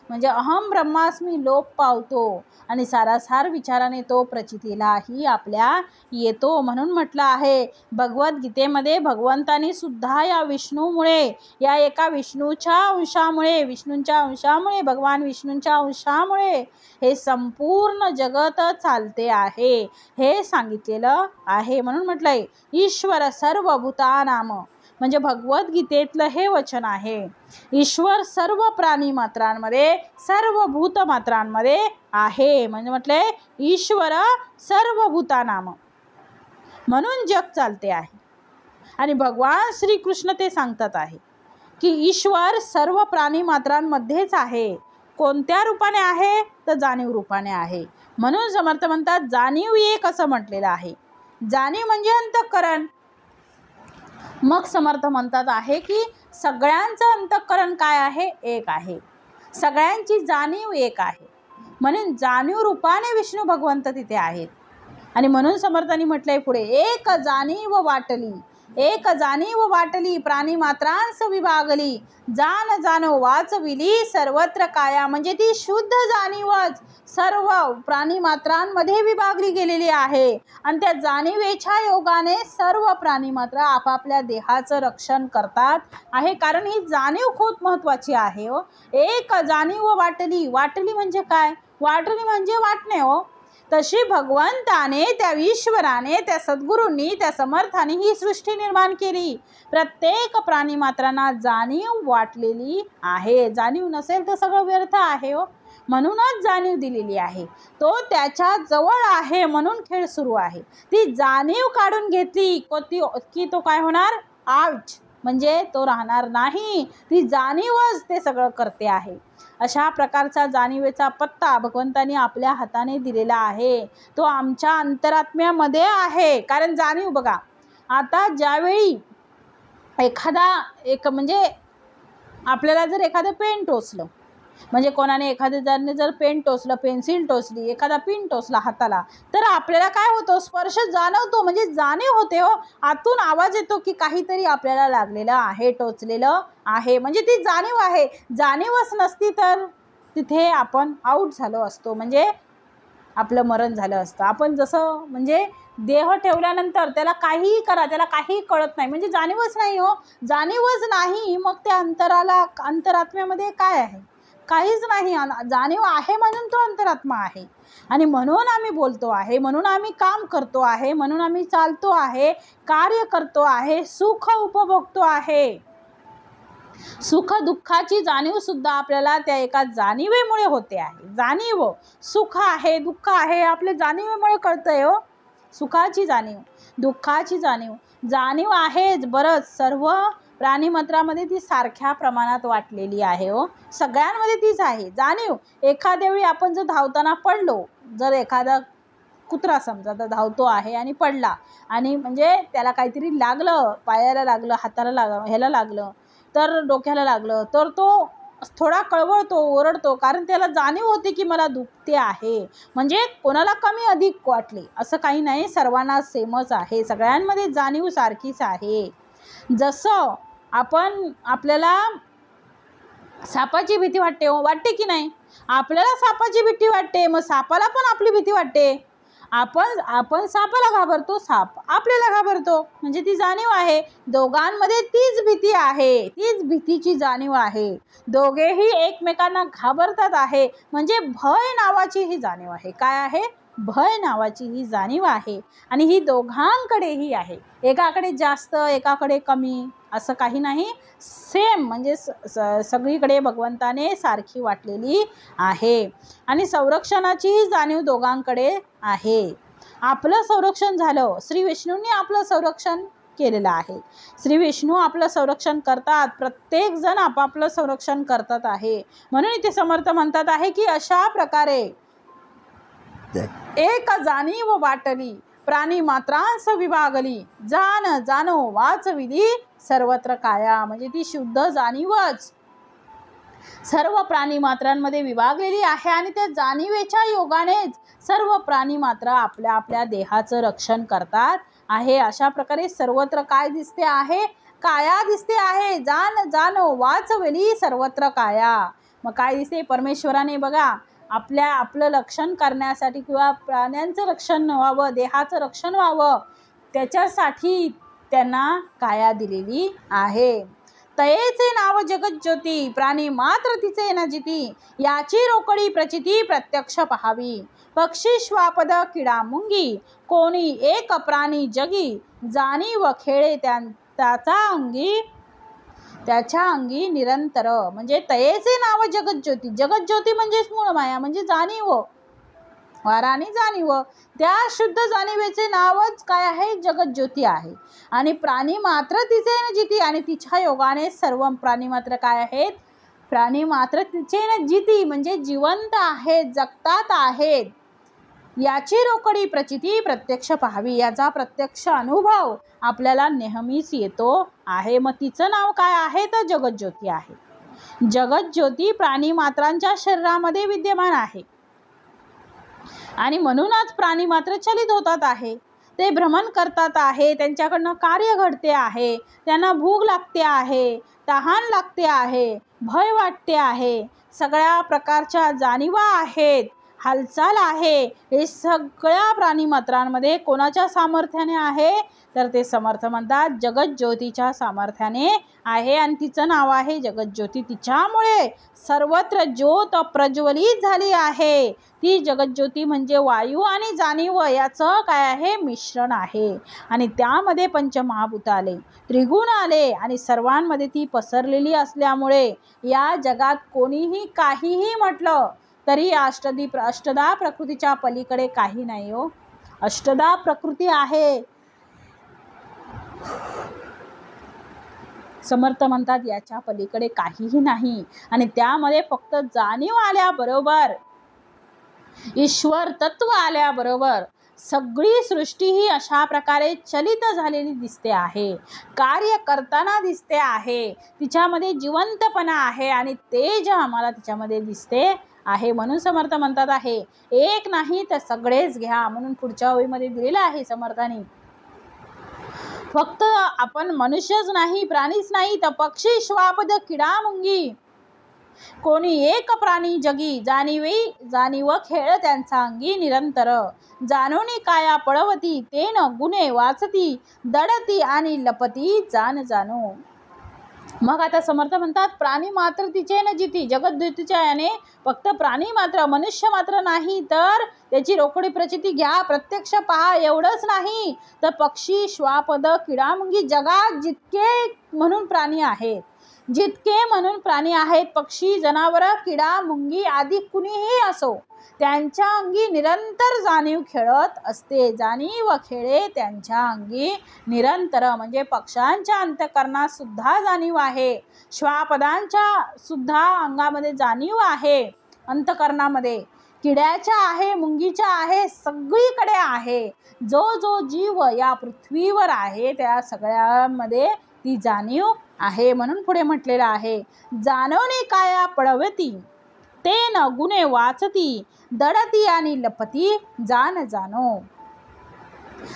म्हणजे अहम ब्रह्मास्मी लोप पावतो आणि सारासार विचाराने तो प्रचितीलाही आपल्या येतो. म्हणून म्हटलं आहे भगवद्गीतेमध्ये भगवंतानी सुद्धा या विष्णूमुळे, या एका विष्णूच्या अंशामुळे, विष्णूंच्या अंशामुळे, भगवान विष्णूंच्या अंशामुळे हे संपूर्ण जगत चालते आहे हे सांगितलेलं आहे. म्हणून म्हटलंय ईश्वर सर्वभूतानाम म्हणजे भगवद्गीतेतलं हे वचन आहे. ईश्वर सर्व प्राणी मात्रांमध्ये, सर्व भूत मात्रांमध्ये आहे. म्हणजे म्हटले ईश्वर सर्व भूतानाम म्हणून जग चालते आहे. आणि भगवान श्रीकृष्ण ते सांगतात आहे की ईश्वर सर्व प्राणी मात्रांमध्येच आहे. कोणत्या रूपाने आहे तर जाणीव रूपाने आहे. म्हणून समर्थ म्हणतात जाणीव एक असं म्हटलेलं आहे. जाणीव म्हणजे अंतःकरण. मग समर्थ म्हणतात आहे की सगळ्यांचं अंतःकरण काय आहे एक आहे. सगळ्यांची जाणीव एक आहे, म्हणून जाणीव रूपाने विष्णू भगवंत तिथे आहेत. आणि म्हणून समर्थांनी म्हटलंय पुढे, एक जाणीव वाटली, एक जाणीव वाटली प्राणी मात्रांस विभागली, जाण जाणो वाचविली सर्वत्र काया. म्हणजे ती शुद्ध जाणीवच सर्व प्राणी मात्रांमध्ये विभागली गेलेली आहे. आणि त्या जाणीवेच्या योगाने सर्व प्राणी मात्र आपापल्या देहाचं रक्षण करतात आहे. कारण ही जाणीव खूप महत्वाची आहे हो. एक जाणीव वाटली, वाटली म्हणजे काय? वाटली म्हणजे वाटणे हो. तशी भगवंताने, त्या ईश्वराने, त्या सद्गुरूंनी, त्या समर्थाने ही सृष्टी निर्माण केली. प्रत्येक प्राणी मात्रांना जाणीव वाटलेली आहे. जाणीव नसेल तर सगळं व्यर्थ आहे हो. म्हणूनच जाणीव दिलेली आहे. तो त्याच्या जवळ आहे म्हणून खेळ सुरू आहे. ती जाणीव काढून घेतली की तो काय होणार? आउट, म्हणजे तो राहणार नाही. ती जाणीवच ते सगळं करते आहे. अशा प्रकारचा जाणीवेचा पत्ता भगवंतांनी आपल्या हाताने दिलेला आहे. तो आमच्या अंतरात्म्यामध्ये आहे. कारण जाणीव बघा, आता ज्यावेळी म्हणजे आपल्याला जर एखादं पेन टोचलं, म्हणजे कोणाने एखाद्याने जर पेन टोचलं, पेन्सिल टोचली, एखादा पिन टोचला हाताला, तर आपल्याला काय होतं? स्पर्श जाणवतो, म्हणजे जाणीव होते हो. आतून आवाज येतो की काहीतरी आपल्याला लागलेलं आहे, टोचलेलं आहे, म्हणजे ती जाणीव आहे. जाणीवच नसती तर तिथे आपण आऊट झालो असतो, म्हणजे आपलं मरण झालं असतं. आपण जसं म्हणजे देह ठेवल्यानंतर त्याला काहीही करा, त्याला काहीही कळत नाही, म्हणजे जाणीवच नाही हो. जाणीवच नाही, मग त्या अंतरात्म्यामध्ये काय आहे? काहीच नाही. जाणीव आहे म्हणून तो अंतरात्मा आहे. आणि म्हणून आम्ही बोलतो आहे, म्हणून आम्ही काम करतो आहे, म्हणून आम्ही चालतो आहे, कार्य करतो आहे, सुख उपभोगतो आहे. सुख दुःखाची जाणीव सुद्धा आपल्याला त्या एका जाणीवेमुळे होते आहे. जाणीव, सुख आहे, दुःख आहे, आपल्या जाणीवेमुळे कळतंय हो. सुखाची जाणीव, दुःखाची जाणीव, जाणीव आहेच बरंच. सर्व प्राणीमात्रामध्ये ती सारख्या प्रमाणात वाटलेली आहे हो. सगळ्यांमध्ये तीच आहे जाणीव. एखाद्या वेळी आपण जर धावताना पडलो, जर एखादा कुत्रा समजा तर धावतो आहे आणि पडला, आणि म्हणजे त्याला काहीतरी लागलं, पायाला लागलं, हाताला ह्याला लागलं, तर डोक्याला लागलं, तर तो थोडा कळवळतो, ओरडतो, कारण त्याला जाणीव होते की मला दुखते आहे. म्हणजे कोणाला कमी अधिक वाटले असं काही नाही, सर्वांना सेमच आहे. सगळ्यांमध्ये जाणीव सारखीच आहे. जसं आपल्याला सापाची भीती वाटते हो, वाटते की नाही? आपल्याला सापाची भीती वाटते, मग सापाला पण आपली भीती वाटते. आपण सापाला घाबरतो, साप आपल्याला घाबरतो, म्हणजे ती जाणीव आहे. दोघांमध्ये तीच भीती आहे, तीच भीतीची जाणीव आहे. दोघेही एकमेकांना घाबरतात आहे, म्हणजे भय नावाची ही जाणीव आहे. काय आहे? भय नावाची ही जाणीव आहे. आणि ही दोघांकडेही आहे. एकाकडे जास्त, एकाकडे कमी असं काही नाही, सेम, म्हणजे सगळीकडे भगवंताने सारखी वाटलेली आहे. आणि संरक्षणाचीही जाणीव दोघांकडे आहे. आपलं संरक्षण झालं, श्री विष्णूंनी आपलं संरक्षण केलेलं आहे. श्री विष्णू आपलं संरक्षण करतात. प्रत्येक जण आपापलं संरक्षण करतात आहे. म्हणून इथे समर्थ म्हणतात आहे की अशा प्रकारे एक जाणीव वाटली प्राणी मात्रांस विभागली, जाण जाणो वाचविली सर्वत्र काया. म्हणजे ती शुद्ध जाणीवच सर्व प्राणी मात्रांमध्ये विभागलेली आहे. आणि त्या जाणीवेच्या योगानेच सर्व प्राणी मात्र आपल्या आपल्या देहाचं रक्षण करतात आहे. अशा प्रकारे सर्वत्र काय दिसते आहे? काया दिसते आहे. जाण जाणो वाचविली सर्वत्र काया. मग काय दिसते? परमेश्वराने बघा आपलं रक्षण करण्यासाठी किंवा प्राण्यांचं रक्षण व्हावं, देहाचं रक्षण व्हावं, त्याच्यासाठी त्यांना काया दिलेली आहे. तयेचे नाव जगज्योती, प्राणी मात्र तिचे न जिती, याची रोकडी प्रचिती प्रत्यक्ष पहावी. पक्षी श्वापद किडा मुंगी, कोणी एक प्राणी जगी, जाणीव खेळे त्याच्या अंगी निरंतर. म्हणजे तयेचे नाव जगज्योती, जगज्योती म्हणजेच मूळ माया, म्हणजे जाणीव, वाराने जाणीव. त्या शुद्ध जाणीवेचे नावच काय आहे? जगज्योती आहे. आणि प्राणी मात्र तिचे न जिती, आणि तिच्या योगाने सर्व प्राणी मात्र काय आहेत? प्राणी मात्र तिचे न जिती, म्हणजे जिवंत आहेत, जगतात आहेत. याची रोकडी प्रचिती प्रत्यक्ष पाहावी. याचा प्रत्यक्ष अनुभव आपल्याला नेहमीच येतो आहे. मग तिचं नाव काय आहे? तर जगज्योती आहे. जगत ज्योती प्राणी मात्रांच्या शरीरामध्ये विद्यमान आहे आणि म्हणूनच प्राणी मात्र चलित होतात आहे, ते भ्रमण करतात आहे, त्यांच्याकडनं कार्य घडते आहे, त्यांना भूक लागते आहे, तहान लागते आहे, भय वाटते आहे, सगळ्या प्रकारच्या जाणीवा आहेत, हालचाल आहे. हे सगळ्या प्राणीमात्रांमध्ये कोणाच्या सामर्थ्याने आहे तर ते समर्थ म्हणतात जगज्योतीच्या सामर्थ्याने आहे आणि तिचं नाव आहे जगज्योती. तिच्यामुळे सर्वत्र ज्योत प्रज्वलित झाली आहे. ती जगज्योती म्हणजे वायू आणि जाणीव याचं काय आहे मिश्रण आहे आणि त्यामध्ये पंचमहाभूत आले, त्रिगुण आले आणि सर्वांमध्ये ती पसरलेली असल्यामुळे या जगात कोणीही काहीही म्हटलं तरी अष्टदा प्रकृतीच्या पलीकडे काही नाही हो. अष्टदा प्रकृती आहे. समर्थ म्हणतात याच्या पलीकडे काहीही नाही आणि त्यामध्ये फक्त जाणीव आल्याबरोबर, ईश्वर तत्व आल्याबरोबर सगळी सृष्टी ही अशा प्रकारे चलित झालेली दिसते आहे, कार्य करताना दिसते आहे, तिच्यामध्ये जिवंतपणा आहे आणि तेज आम्हाला तिच्यामध्ये दिसते आहे. म्हणून समर्थ म्हणतात आहे एक नाही तर सगळेच घ्या. म्हणून पुढच्या ओळीमध्ये दिलेलं आहे समर्थांनी, फक्त आपण मनुष्यच नाही, प्राणीच नाही तर पक्षी, श्वापद, किडा, मुंगी कोणी एक प्राणी जगी, जाणीव खेळ त्यांचा अंगी निरंतर, जाणोनी काया पळवती, तेन गुणे वाचती, दडती आणि लपती जाण जाणो. मग आता समर्थ म्हणतात प्राणी मात्र तिचे न जिती. जगद्द्योतीच्या याने फक्त प्राणी मात्र, मनुष्य मात्र नाही तर त्याची रोकडी प्रचिती घ्या, प्रत्यक्ष पहा. एवढंच नाही तर पक्षी, श्वापद, किडामुंगी जगात जितके म्हणून प्राणी आहेत, पक्षी, जनावर, किडा, मुंगी आदी कुणीही असो, त्यांच्या अंगी निरंतर जाणीव खेळत असते. जाणीव खेळे त्यांच्या अंगी निरंतर. म्हणजे पक्ष्यांच्या अंतःकरणात सुद्धा जाणीव आहे, श्वापदांच्या सुद्धा अंगामध्ये जाणीव आहे, अंतःकरणामध्ये किड्याच्या आहे, मुंगीच्या आहे, सगळीकडे आहे. जो जीव या पृथ्वीवर आहे त्या सगळ्यामध्ये ती जाणीव आहे. म्हणून पुढे म्हटलेलं आहे जाणवणे काया पळवती, ते न गुणे वाचती, दडती आणि लपती जाण जाणो.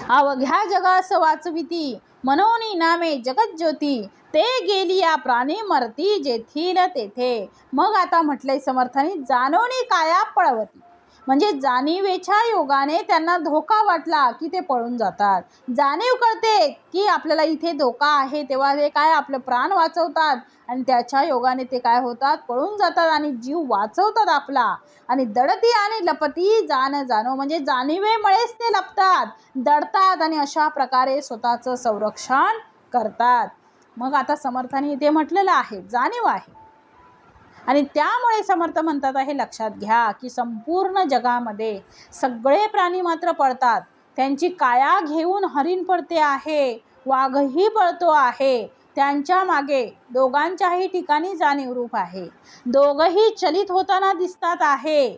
अवघ्या जगास वाचविती, मनोनी नामे जगज्योती, ते गेली या प्राणी मरती जेथील तेथे. मग आता म्हटलंय समर्थांनी जाणवणे काया पळवती, म्हणजे जाणीवेच्या योगाने त्यांना धोका वाटला की ते पळून जातात. जाणीव कळते की आपल्याला इथे धोका आहे तेव्हा ते काय आपलं प्राण वाचवतात आणि त्याच्या योगाने ते काय होतात पळून जातात आणि जीव वाचवतात आपला. आणि दडती आणि लपती जाण जाणो, म्हणजे जाणीवेमुळेच ते लपतात, दडतात आणि अशा प्रकारे स्वतःचं संरक्षण करतात. मग आता समर्थांनी इथे म्हटलेलं आहे जाणीव आहे आणि त्यामुळे समर्थ म्हणतात आहे लक्षात घ्या की संपूर्ण जगामध्ये सगळे प्राणी मात्र पळतात. त्यांची काया घेऊन हरिण पळते आहे, वाघही पळतो आहे, त्यांच्या मागे दोघांच्याही ठिकाणी जाणीव रूप आहे. दोघंही चलित होताना दिसतात आहे.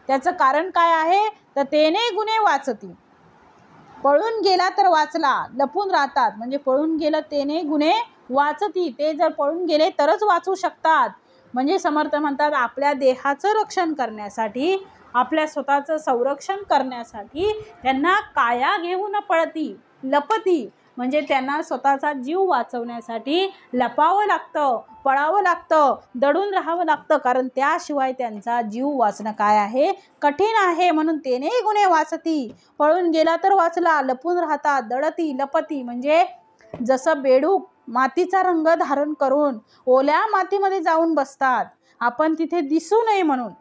त्याचं कारण काय आहे तर तेने गुणे वाचती, पळून गेला तर वाचला, लपून राहतात. म्हणजे पळून गेलं तेने गुणे वाचती, ते जर पळून गेले तरच वाचू शकतात. म्हणजे समर्थ म्हणतात आपल्या देहाचं रक्षण करण्यासाठी, आपल्या स्वतःचं संरक्षण करण्यासाठी त्यांना काया घेऊन पळती, लपती, म्हणजे त्यांना स्वतःचा जीव वाचवण्यासाठी लपावं लागतं, पळावं लागतं, दडून राहावं लागतं, कारण त्याशिवाय त्यांचा जीव वाचणं काय आहे कठीण आहे. म्हणून तेने गुणे वाचती, पळून गेला तर वाचला, लपून राहतात, दडती, लपती, म्हणजे जसं बेडूक मातीचा रंग धारण करून ओल्या मातीमध्ये जाऊन बसतात आपण तिथे दिसू नये म्हणून,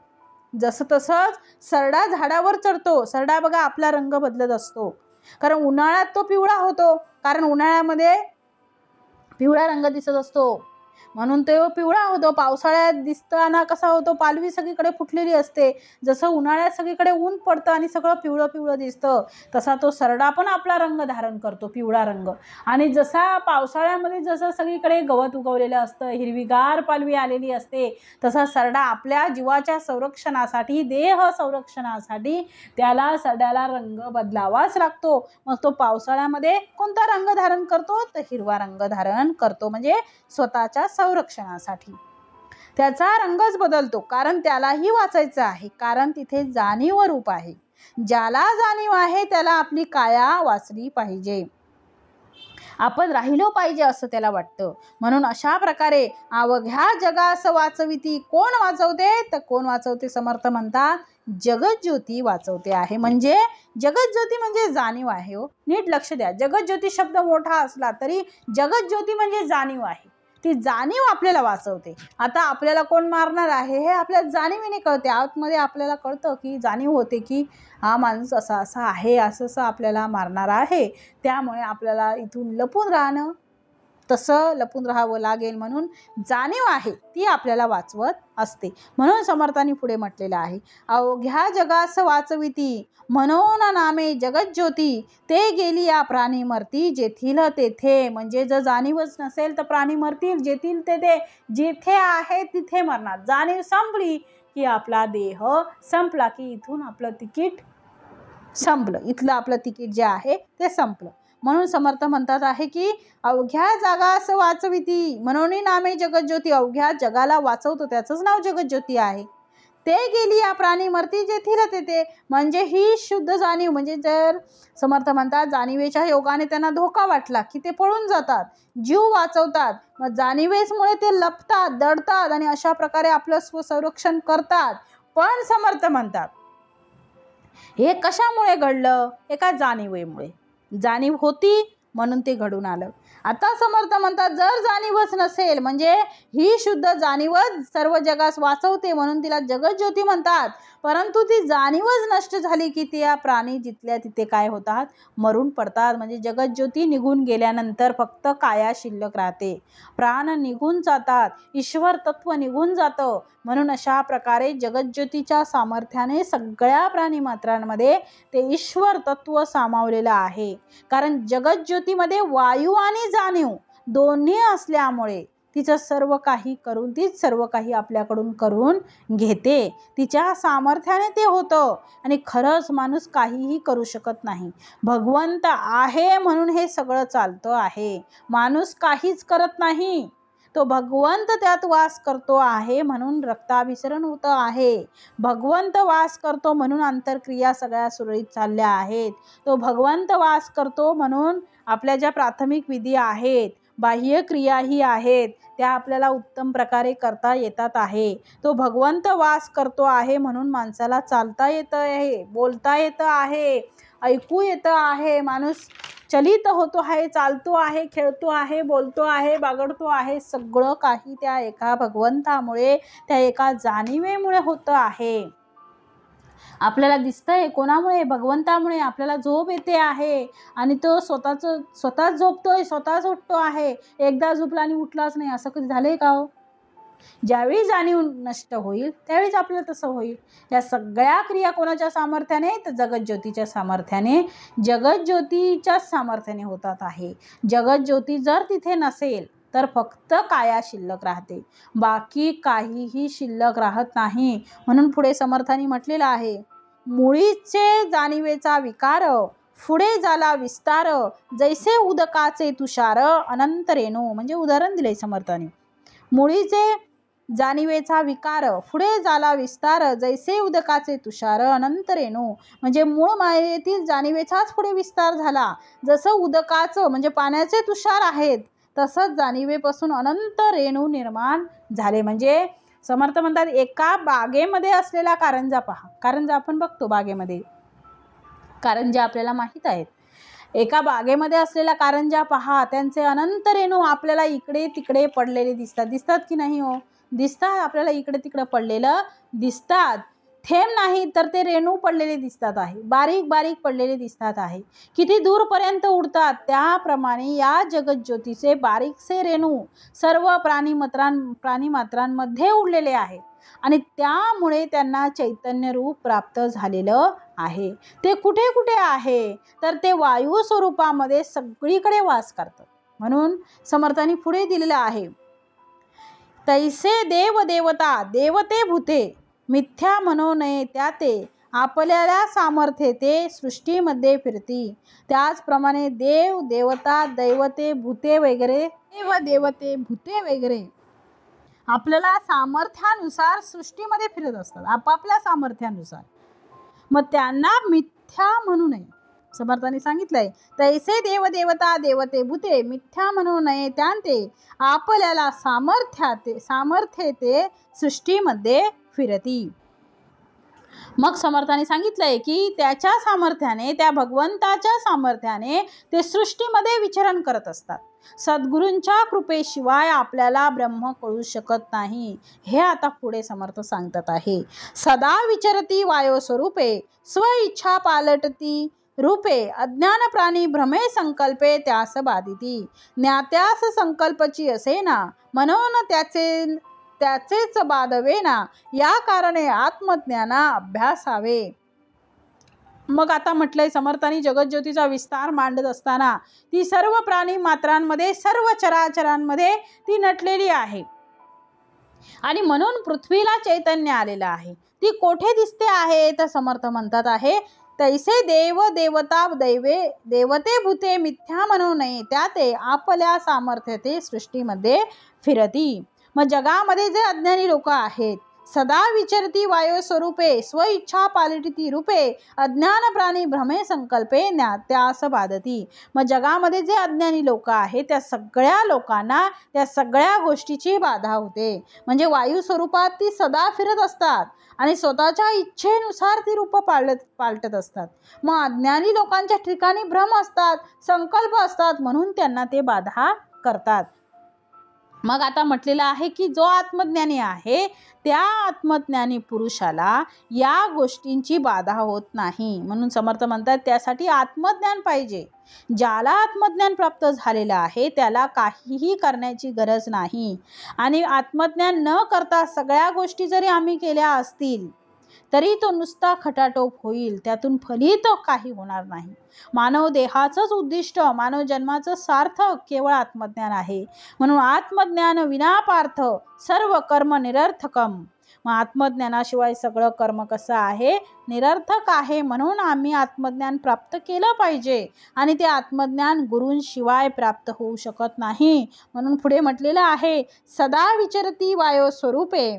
जसं तसंच सरडा झाडावर चढतो. सरडा बघा आपला रंग बदलत असतो, कारण उन्हाळ्यात तो पिवळा होतो, कारण उन्हाळ्यामध्ये पिवळा रंग दिसत असतो म्हणून तो पिवळा होतो. पावसाळ्यात दिसताना कसा होतो पालवी सगळीकडे फुटलेली असते. जसं उन्हाळ्यात सगळीकडे ऊन पडतं आणि सगळं पिवळं पिवळं दिसतं, तसा तो सरडा पण आपला रंग धारण करतो, पिवळा रंग. आणि जसा पावसाळ्यामध्ये जसं सगळीकडे गवत उगवलेलं असतं, हिरवीगार पालवी आलेली असते, तसा सरडा आपल्या जीवाच्या संरक्षणासाठी, देह संरक्षणासाठी त्याला सरड्याला रंग बदलावाच लागतो. मग तो पावसाळ्यामध्ये कोणता रंग धारण करतो तर हिरवा रंग धारण करतो, म्हणजे स्वतःच्या संरक्षणासाठी. त्याचा रंगच बदलतो, कारण त्यालाही वाचायचं आहे, कारण तिथे जाणीव रूप आहे. ज्याला जाणीव आहे त्याला आपली काया वाचली पाहिजे, आपण राहिलो पाहिजे असं त्याला वाटतं. म्हणून अशा प्रकारे अवघ्या जगास वाचविती. कोण वाचवते? तर कोण वाचवते? समर्थ म्हणतात जगज्योती वाचवते आहे. म्हणजे जगज्योती म्हणजे जाणीव आहे हो. नीट लक्ष द्या. जगज्योती शब्द मोठा असला तरी जगज्योती म्हणजे जाणीव आहे. ती जाणीव आपल्याला वाचवते. आता आपल्याला कोण मारणार आहे हे आपल्या जाणीवीने कळते. आतमध्ये आपल्याला कळतं की जाणीव होते की हा माणूस असा असा आहे, असं असं आपल्याला मारणार आहे. त्यामुळे आपल्याला इथून लपून राहणं, तसं लपून राहावं लागेल. म्हणून जाणीव आहे ती आपल्याला वाचवत असते. म्हणून समर्थांनी पुढे म्हटलेलं आहे, अवघ्या जगास वाचविती म्हणून नामे जगज्योती, ते गेली या प्राणी मरती जेथील तेथे. म्हणजे जर जाणीवच नसेल तर प्राणी मरतील जेथील तेथे. जिथे आहे तिथे मरणार. जाणीव संपली की आपला देह संपला, की इथून आपलं तिकीट संपलं, इथलं आपलं तिकीट जे आहे ते संपलं. म्हणून समर्थ म्हणतात आहे की अवघ्या जगास वाचविती म्हणून नामे जगज्योती. अवघ्या जगाला वाचवतो, त्याचंच नाव जगज्योती आहे. ते गेली या प्राणी मरती जेथील तेथे. म्हणजे ही शुद्ध जाणीव. म्हणजे जर समर्थ म्हणतात जाणीवेच्या योगाने त्यांना धोका वाटला की ते पळून जातात, जीव वाचवतात. मग जाणीवेमुळे ते लपतात, दडतात आणि अशा प्रकारे आपलं स्वसंरक्षण करतात. पण समर्थ म्हणतात हे कशामुळे घडलं? एका जाणीवेमुळे. जाणीव होती म्हणून ते घडून आलं. आता समर्थ म्हणतात जर जाणीवच नसेल, म्हणजे ही शुद्ध जाणीवच सर्व जगास वाचवते म्हणून तिला जगज्योती म्हणतात, परंतु ती जाणीवच नष्ट झाली की त्या प्राणी जिथल्या तिथे काय होतात? मरून पडतात. म्हणजे जगज्योती निघून गेल्यानंतर फक्त काया शिल्लक राहते, प्राण निघून जातात, ईश्वर तत्व निघून जातं. म्हणून अशा प्रकारे जगज्योतीच्या सामर्थ्याने सगळ्या प्राणीमात्रांमध्ये ते ईश्वर तत्व सामावलेलं आहे. कारण जगज्योतीमध्ये वायू आणि जाणीव दोन्ही असल्यामुळे तिचं सर्व काही करून, तीच सर्व काही आपल्याकडून करून घेते. तिच्या सामर्थ्याने ते होतं. आणि खरंच माणूस काहीही करू शकत नाही. भगवंत आहे म्हणून हे सगळं चालतं आहे. माणूस काहीच करत नाही, तो भगवंत त्यात वास करतो आहे म्हणून रक्ताभिसरण होतं आहे. भगवंत वास करतो म्हणून आंतरक्रिया सगळ्या सुरळीत चालल्या आहेत. तो भगवंत वास करतो म्हणून आपल्या ज्या प्राथमिक विधी आहेत, बाह्य क्रियाही आहेत, त्या आपल्याला उत्तम प्रकारे करता येतात आहे. तो भगवंत वास करतो आहे म्हणून माणसाला चालता येतं आहे, बोलता येतं आहे, ऐकू येतं आहे, माणूस चलित होतो आहे, चालतो आहे, खेळतो आहे, बोलतो आहे, बागडतो आहे. सगळं काही त्या एका भगवंतामुळे, त्या एका जाणीवेमुळे होतं आहे. आपल्याला दिसतंय कोणामुळे? भगवंतामुळे. आपल्याला झोप येते आहे आणि तो स्वतःच झोपतोय, स्वतःच उठतो आहे. एकदा झोपला आणि उठलाच नाही, असं कधी झालंय का हो? ज्यावेळी जाणीव नष्ट होईल त्यावेळीच आपल्याला तसं होईल. या सगळ्या क्रिया कोणाच्या सामर्थ्याने? तर जगज्योतीच्या सामर्थ्याने, जगज्योतीच्या सामर्थ्याने होतात आहे. जगज्योती जर तिथे नसेल तर फक्त काया शिल्लक राहते, बाकी काहीही शिल्लक राहत नाही. म्हणून पुढे समर्थांनी म्हटलेलं आहे, मुळीचे जाणीवेचा विकार पुढे झाला विस्तार, जैसे उदकाचे तुषार अनंत रेणू. म्हणजे उदाहरण दिले समर्थांनी. मुळीचे जाणीवेचा विकार पुढे झाला विस्तार, जैसे उदकाचे तुषार अनंत रेणू. म्हणजे मूळ मायेतील जाणीवेचाच पुढे विस्तार झाला. जसं उदकाचं म्हणजे पाण्याचे तुषार आहेत, तसंच जाणीवेपासून अनंत रेणू निर्माण झाले. म्हणजे समर्थ म्हणतात एका बागेमध्ये असलेला कारंजा पहा. कारंजा आपण बघतो बागेमध्ये, कारंजा आपल्याला माहीत आहेत. एका बागेमध्ये असलेला कारंजा पहा, त्यांचे अनंत रेणू आपल्याला इकडे तिकडे पडलेले दिसतात. दिसतात की नाही हो? दिसतात. आपल्याला इकडे तिकडे पडलेलं दिसतात. थेंब नाही तर ते रेणू पडलेले दिसतात आहे, बारीक बारीक पडलेले दिसतात आहे. किती दूरपर्यंत उडतात. त्याप्रमाणे या जगज्योतीचे बारीकसे रेणू सर्व प्राणीमात्रांमध्ये उडलेले आहेत आणि त्यामुळे त्यांना चैतन्य रूप प्राप्त झालेलं आहे. ते कुठे कुठे आहे? तर ते वायू स्वरूपामध्ये सगळीकडे वास करतात. म्हणून समर्थांनी पुढे दिलेलं आहे, तैसे देव देवता देवते भूते, मिथ्या म्हणू नये त्या ते, आपल्याला सामर्थ्य ते सृष्टीमध्ये फिरती. त्याचप्रमाणे देव देवता दैवते भूते वगैरे, देव देवते भूते वगैरे आपल्याला सामर्थ्यानुसार सृष्टीमध्ये फिरत असतात, आपापल्या सामर्थ्यानुसार. मग त्यांना मिथ्या म्हणू नये. समर्थांनी सांगितलंय, तैसे देव देवता देवते भूते मिथ्या म्हणू नये त्यांते, आपल्याला सामर्थ्य ते सृष्टीमध्ये फिरती. मग समर्थाने सांगितलंय की त्याच्या सामर्थ्याने, त्या भगवंताच्या सामर्थ्याने ते सृष्टीमध्ये विचरण करत असतात. सद्गुरूंच्या कृपेशिवाय आपल्याला ब्रह्म कळू शकत नाही. हे आता पुढे समर्थ सांगतात आहे. सदा विचरती वायो स्वरूपे, स्व इच्छा पालटती रूपे, अज्ञान प्राणी भ्रमे संकल्पे त्यास बाधिती. ज्ञात्यास संकल्पची असेना, म्हणून त्याचेच बाधवेना, या कारणे आत्मज्ञाना अभ्यासावे. मग आता म्हटलंय समर्थांनी जगज्योतीचा विस्तार मांडत असताना, ती सर्व प्राणी मात्रांमध्ये, सर्व चराचरांमध्ये ती नटलेली आहे. आणि म्हणून पृथ्वीला चैतन्य आलेलं आहे. ती कोठे दिसते आहे तर समर्थ म्हणतात आहे, तैसे देव देवता देवते भूते मिथ्या म्हणू नये त्याते, आपल्या सामर्थ्य ते सृष्टीमध्ये फिरती. मग जगामध्ये जे अज्ञानी लोक आहेत, सदा विचरती वायो स्वरूपे, स्व इच्छा पालटती रूपे, अज्ञान प्राणी भ्रमे संकल्पे त्यास बाधती. मग जगामध्ये जे अज्ञानी लोक आहेत, त्या सगळ्या लोकांना त्या सगळ्या गोष्टीची बाधा होते. म्हणजे वायू स्वरूपात ती सदा फिरत असतात आणि स्वतःच्या इच्छेनुसार ती रूप पालटत असतात. मग अज्ञानी लोकांच्या ठिकाणी भ्रम असतात, संकल्प असतात, म्हणून त्यांना ते बाधा करतात. मग आता म्हटलेलं आहे की जो आत्मज्ञानी आहे, त्या आत्मज्ञानी पुरुषाला या गोष्टींची बाधा होत नाही. म्हणून समर्थ म्हणतात त्यासाठी आत्मज्ञान पाहिजे. ज्याला आत्मज्ञान प्राप्त झालेलं आहे त्याला काहीही करण्याची गरज नाही. आणि आत्मज्ञान न करता सगळ्या गोष्टी जरी आम्ही केल्या असतील तरी तो नुसता खटाटोप होईल, त्यातून फलित काही होणार नाही. मानव देहाचंच उद्दिष्ट, मानव जन्माचं सार्थक केवळ आत्मज्ञान आहे. म्हणून आत्मज्ञान विना पार्थ सर्व कर्म निरर्थकम. मग आत्मज्ञानाशिवाय सगळं कर्म कसं आहे, निरर्थक आहे. म्हणून आम्ही आत्मज्ञान प्राप्त केलं पाहिजे आणि ते आत्मज्ञान गुरूंशिवाय प्राप्त होऊ शकत नाही. म्हणून पुढे म्हटलेलं आहे, सदा विचरती वायो स्वरूपे,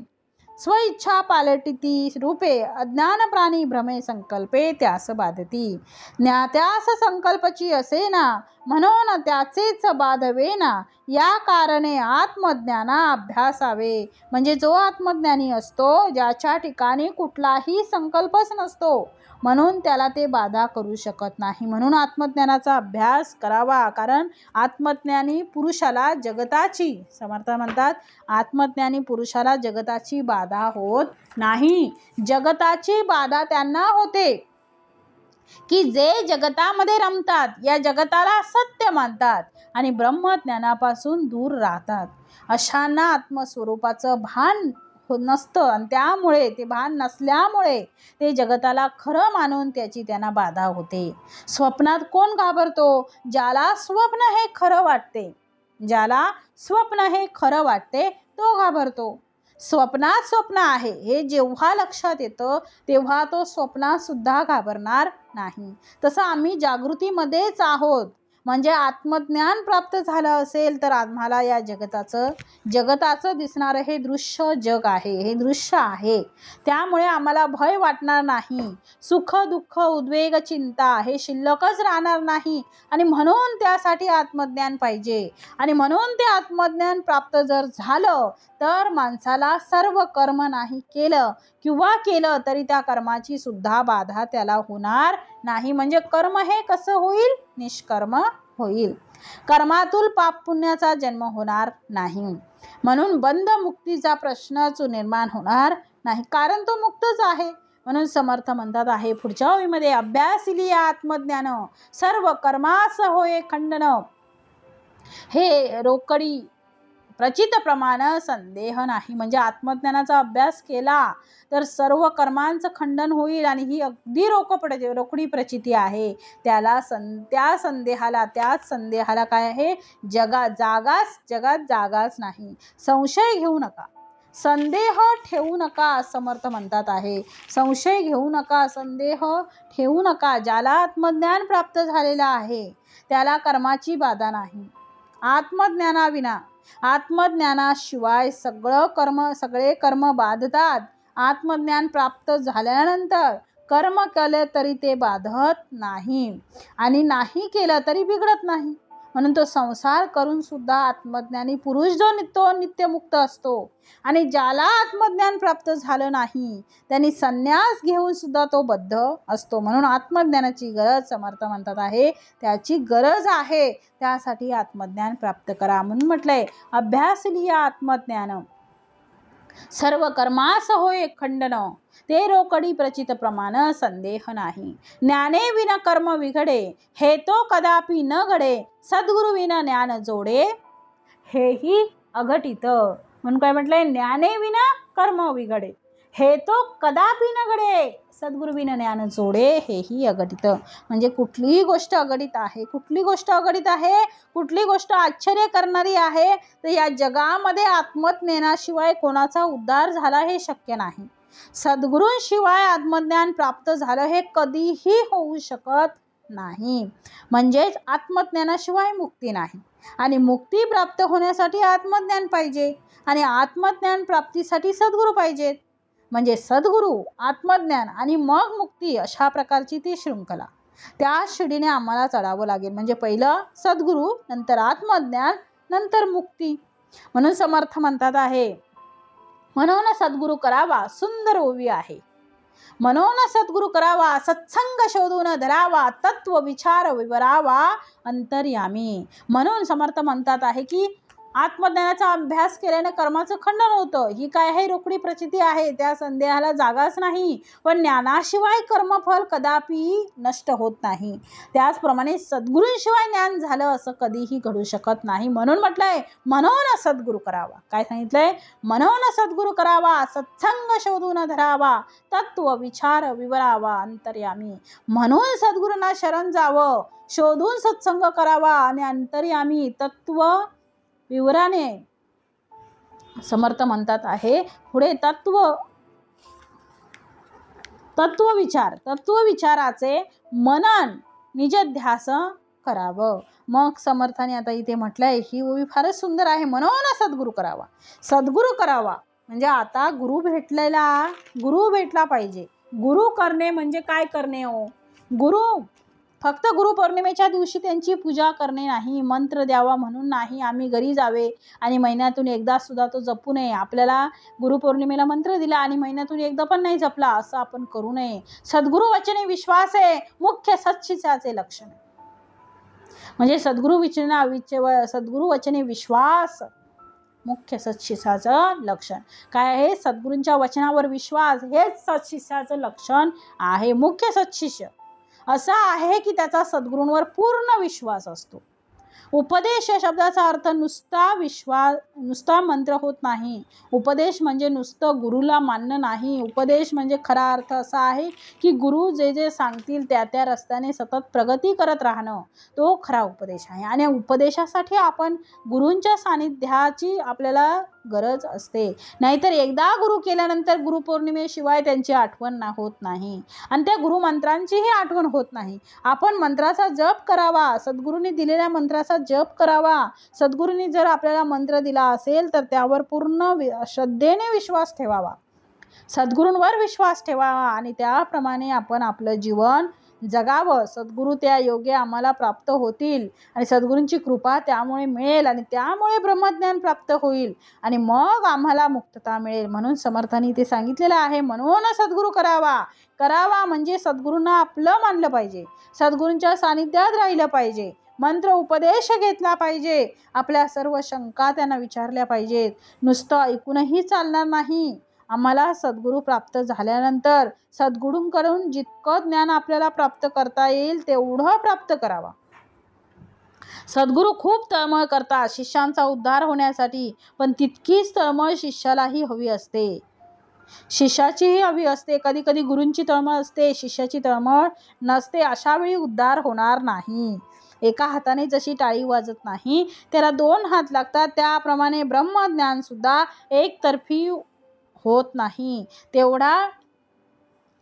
स्व इच्छा पालटती रूपे, अज्ञान प्राणी भ्रमे संकल्पे त्यास बाधती. ज्ञात्यास संकल्पची असेना, म्हणून त्याचेच बाधवेना, या कारणे आत्मज्ञाना अभ्यासावे. म्हणजे जो आत्मज्ञानी असतो, ज्याच्या ठिकाणी कुठलाही संकल्पच नसतो, म्हणून त्याला ते बाधा करू शकत नाही. म्हणून आत्मज्ञानाचा अभ्यास करावा. कारण आत्मज्ञानी पुरुषाला जगताची, समर्थ म्हणतात, आत्मज्ञानी पुरुषाला जगताची बाधा होत नाही. जगताची बाधा त्यांना होते की जे जगतामध्ये रमतात, या जगताला सत्य मानतात आणि ब्रह्मज्ञानापासून दूर राहतात. अशांना आत्मस्वरूपाचं भान नसतं आणि त्यामुळे ते भान नसल्यामुळे ते जगताला खरं मानून त्याची त्यांना बाधा होते. स्वप्नात कोण घाबरतो? ज्याला स्वप्न हे खरं वाटते, ज्याला स्वप्न हे खरं वाटते तो घाबरतो. स्वप्नात स्वप्न आहे हे जेव्हा लक्षात येतं तेव्हा तो स्वप्नात सुद्धा घाबरणार नाही. तसं आम्ही जागृतीमध्येच आहोत. म्हणजे आत्मज्ञान प्राप्त झालं असेल तर आम्हाला या जगताचं दिसणारं हे दृश्य जग आहे, हे दृश्य आहे. त्यामुळे आम्हाला भय वाटणार नाही. सुख दुःख उद्वेग चिंता हे शिल्लकच राहणार नाही. आणि म्हणून त्यासाठी आत्मज्ञान पाहिजे. आणि म्हणून ते आत्मज्ञान प्राप्त जर झालं तर माणसाला सर्व कर्म नाही केलं किंवा केलं तरी त्या कर्माची सुद्धा बाधा त्याला होणार नाही. म्हणजे कर्म हे कसं होईल? निष्कर्म होईल. कर्मातून पाप पुण्याचा जन्म होणार नाही. म्हणून बंध मुक्तीचा प्रश्नच निर्माण होणार नाही, कारण तो मुक्तच आहे. म्हणून समर्थ म्हणतात आहे पुढच्या ओळीमध्ये, अभ्यासिली आत्मज्ञान सर्व कर्मास होय खंडन, हे रोकडी प्रचित प्रमाण संदेह नाही. म्हणजे आत्मज्ञानाचा अभ्यास केला तर सर्व कर्मांचं खंडन होईल आणि ही अगदी रोकडी प्रचिती आहे. त्याच संदेहाला काय आहे? जगात जागाच नाही. संशय घेऊ नका, संदेह ठेवू नका, समर्थ म्हणतात आहे. संशय घेऊ नका, संदेह ठेवू नका. ज्याला आत्मज्ञान प्राप्त झालेला आहे त्याला कर्माची बाधा नाही. आत्मज्ञानाविना, आत्मज्ञानाशिवाय सगळे कर्म बाधतात. आत्मज्ञान प्राप्त झाल्यानंतर कर्म केले तरी ते बाधत नाही आणि नाही केलं तरी बिघडत नाही. म्हणून तो संसार करून सुद्धा आत्मज्ञानी पुरुष जो नित्यमुक्त असतो आणि ज्याला आत्मज्ञान प्राप्त झालं नाही त्यांनी संन्यास घेऊन सुद्धा तो बद्ध असतो. म्हणून आत्मज्ञानाची गरज समर्थ म्हणतात आहे, त्याची गरज आहे. त्यासाठी आत्मज्ञान प्राप्त करा. म्हणून म्हटलंय अभ्यास लिया आत्मज्ञान, सर्व कर्मास होय खंडन, ते रोकडी प्रचित प्रमाण संदेह नाही. ज्ञाने विना कर्म विघडे, हे तो कदापि न घडे, सद्गुरु विना ज्ञान जोडे, हेही अघटित. म्हणून काय म्हटलंय, ज्ञाने विना कर्म विघडे, हे तो कदापि न घडे, सद्गुरु विना ज्ञान जोडे, हेही अघटित. म्हणजे कुठलीही गोष्ट अघटित आहे. कुठली गोष्ट अघटित आहे, कुठली गोष्ट आश्चर्य करणारी आहे, तर या जगामध्ये आत्मज्ञानाशिवाय कोणाचा उद्धार झाला हे शक्य नाही. सद्गुरूंशिवाय आत्मज्ञान प्राप्त झालं हे कधीही होऊ शकत नाही. म्हणजेच आत्मज्ञानाशिवाय मुक्ती नाही आणि मुक्ती प्राप्त होण्यासाठी आत्मज्ञान पाहिजे आणि आत्मज्ञान प्राप्तीसाठी सद्गुरू पाहिजेत. म्हणजे सद्गुरू, आत्मज्ञान आणि मग मुक्ती, अशा प्रकारची ती शृंखला त्या शिडीने आम्हाला चढावं लागेल. म्हणजे पहिलं सद्गुरू, नंतर आत्मज्ञान, नंतर मुक्ती. म्हणून समर्थ म्हणतात आहे, म्हणून सद्गुरू करावा सुंदर ओवी आहे, म्हणून सद्गुरू करावा सत्संग शोधून धरावा, तत्व विचार विवरावा अंतर्यामी. म्हणून समर्थ म्हणतात आहे की आत्मज्ञानाचा अभ्यास केल्याने कर्माचं खंडन होतं. ही काय आहे, रोकडी प्रचिती आहे, त्या संदेहाला जागाच नाही. पण ज्ञानाशिवाय कर्मफल कदापि नष्ट होत नाही. त्याचप्रमाणे सद्गुरूंशिवाय ज्ञान झालं असं कधीही घडू शकत नाही. म्हणून म्हटलंय म्हणून सद्गुरू करावा. काय सांगितलंय, म्हणून सद्गुरू करावा, सत्संग शोधून धरावा, तत्व विचार विवरावा अंतर्यामी. म्हणून सद्गुरूंना शरण जावं, शोधून सत्संग करावा आणि अंतर्यामी तत्व विवराने. समर्थ म्हणतात आहे पुढे तत्वविचाराचे मनन निजध्यास करावं. मग समर्थाने आता इथे म्हटलंय, ही ओवी फारच सुंदर आहे, म्हणून सद्गुरू करावा. सद्गुरू करावा म्हणजे आता गुरु भेटला पाहिजे. गुरु करणे म्हणजे काय करणे हो, गुरु फक्त गुरुपौर्णिमेच्या दिवशी त्यांची पूजा करणे नाही, मंत्र द्यावा म्हणून नाही, आम्ही घरी जावे आणि महिन्यातून एकदा सुद्धा तो जपू नये. आपल्याला गुरुपौर्णिमेला मंत्र दिला आणि महिन्यातून एकदा पण नाही जपला, असं आपण करू नये. सद्गुरु वचने विश्वास आहे मुख्य सत्शिष्याचे लक्षण. म्हणजे सद्गुरु वचने विश्वास मुख्य सत्शिष्याचं लक्षण काय आहे. सद्गुरूंच्या वचनावर विश्वास हेच सत्शिष्याचं लक्षण आहे. मुख्य सत्शिष्य असा आहे की त्याचा सद्गुरूंवर पूर्ण विश्वास असतो. उपदेश या शब्दाचा अर्थ नुसता मंत्र होत नाही. उपदेश म्हणजे नुसतं गुरुला मानणं नाही. उपदेश म्हणजे खरा अर्थ असा आहे की गुरु जे जे सांगतील त्या रस्त्याने सतत प्रगती करत राहणं, तो खरा उपदेश आहे. आणि उपदेशासाठी आपण गुरूंच्या सानिध्याची आपल्याला गरज असते. नाहीतर एकदा गुरु केल्यानंतर गुरुपौर्णिमेशिवाय त्यांची आठवण होत नाही आणि त्या गुरुमंत्रांचीही आठवण होत नाही. आपण मंत्राचा जप करावा, सद्गुरूंनी दिलेल्या मंत्राचा जप करावा. सद्गुरूंनी जर आपल्याला मंत्र दिला असेल तर त्यावर पूर्ण श्रद्धेने विश्वास ठेवावा, सद्गुरूंवर विश्वास ठेवावा आणि त्याप्रमाणे आपण आपलं जीवन जगावं. सद्गुरू त्या योग्य आम्हाला प्राप्त होतील आणि सद्गुरूंची कृपा त्यामुळे मिळेल आणि त्यामुळे ब्रह्मज्ञान प्राप्त होईल आणि मग आम्हाला मुक्तता मिळेल. म्हणून समर्थांनी ते सांगितलेलं आहे, म्हणून सद्गुरू करावा म्हणजे सद्गुरूंना आपलं मानलं पाहिजे, सद्गुरूंच्या सानिध्यात राहिलं पाहिजे, मंत्र उपदेश घेतला पाहिजे, आपल्या सर्व शंका त्यांना विचारल्या पाहिजेत. नुसतं ऐकूनही चालणार नाही. आम्हाला सद्गुरू प्राप्त झाल्यानंतर सद्गुरूंकडून जितकं ज्ञान आपल्याला प्राप्त करता येईल तेवढं प्राप्त करावा. सद्गुरू खूप तळमळ करतात शिष्यांचा उद्धार होण्यासाठी, पण तितकीच तळमळ शिष्यालाही हवी असते, शिष्याचीही हवी असते. कधी कधी गुरूंची तळमळ असते, शिष्याची तळमळ नसते. अशा वेळी उद्धार होणार नाही. एका हाताने जशी टाळी वाजत नाही त्याला दोन हात लागतात, त्याप्रमाणे ब्रह्मज्ञान सुद्धा एकतर्फी होत नाही. तेवढा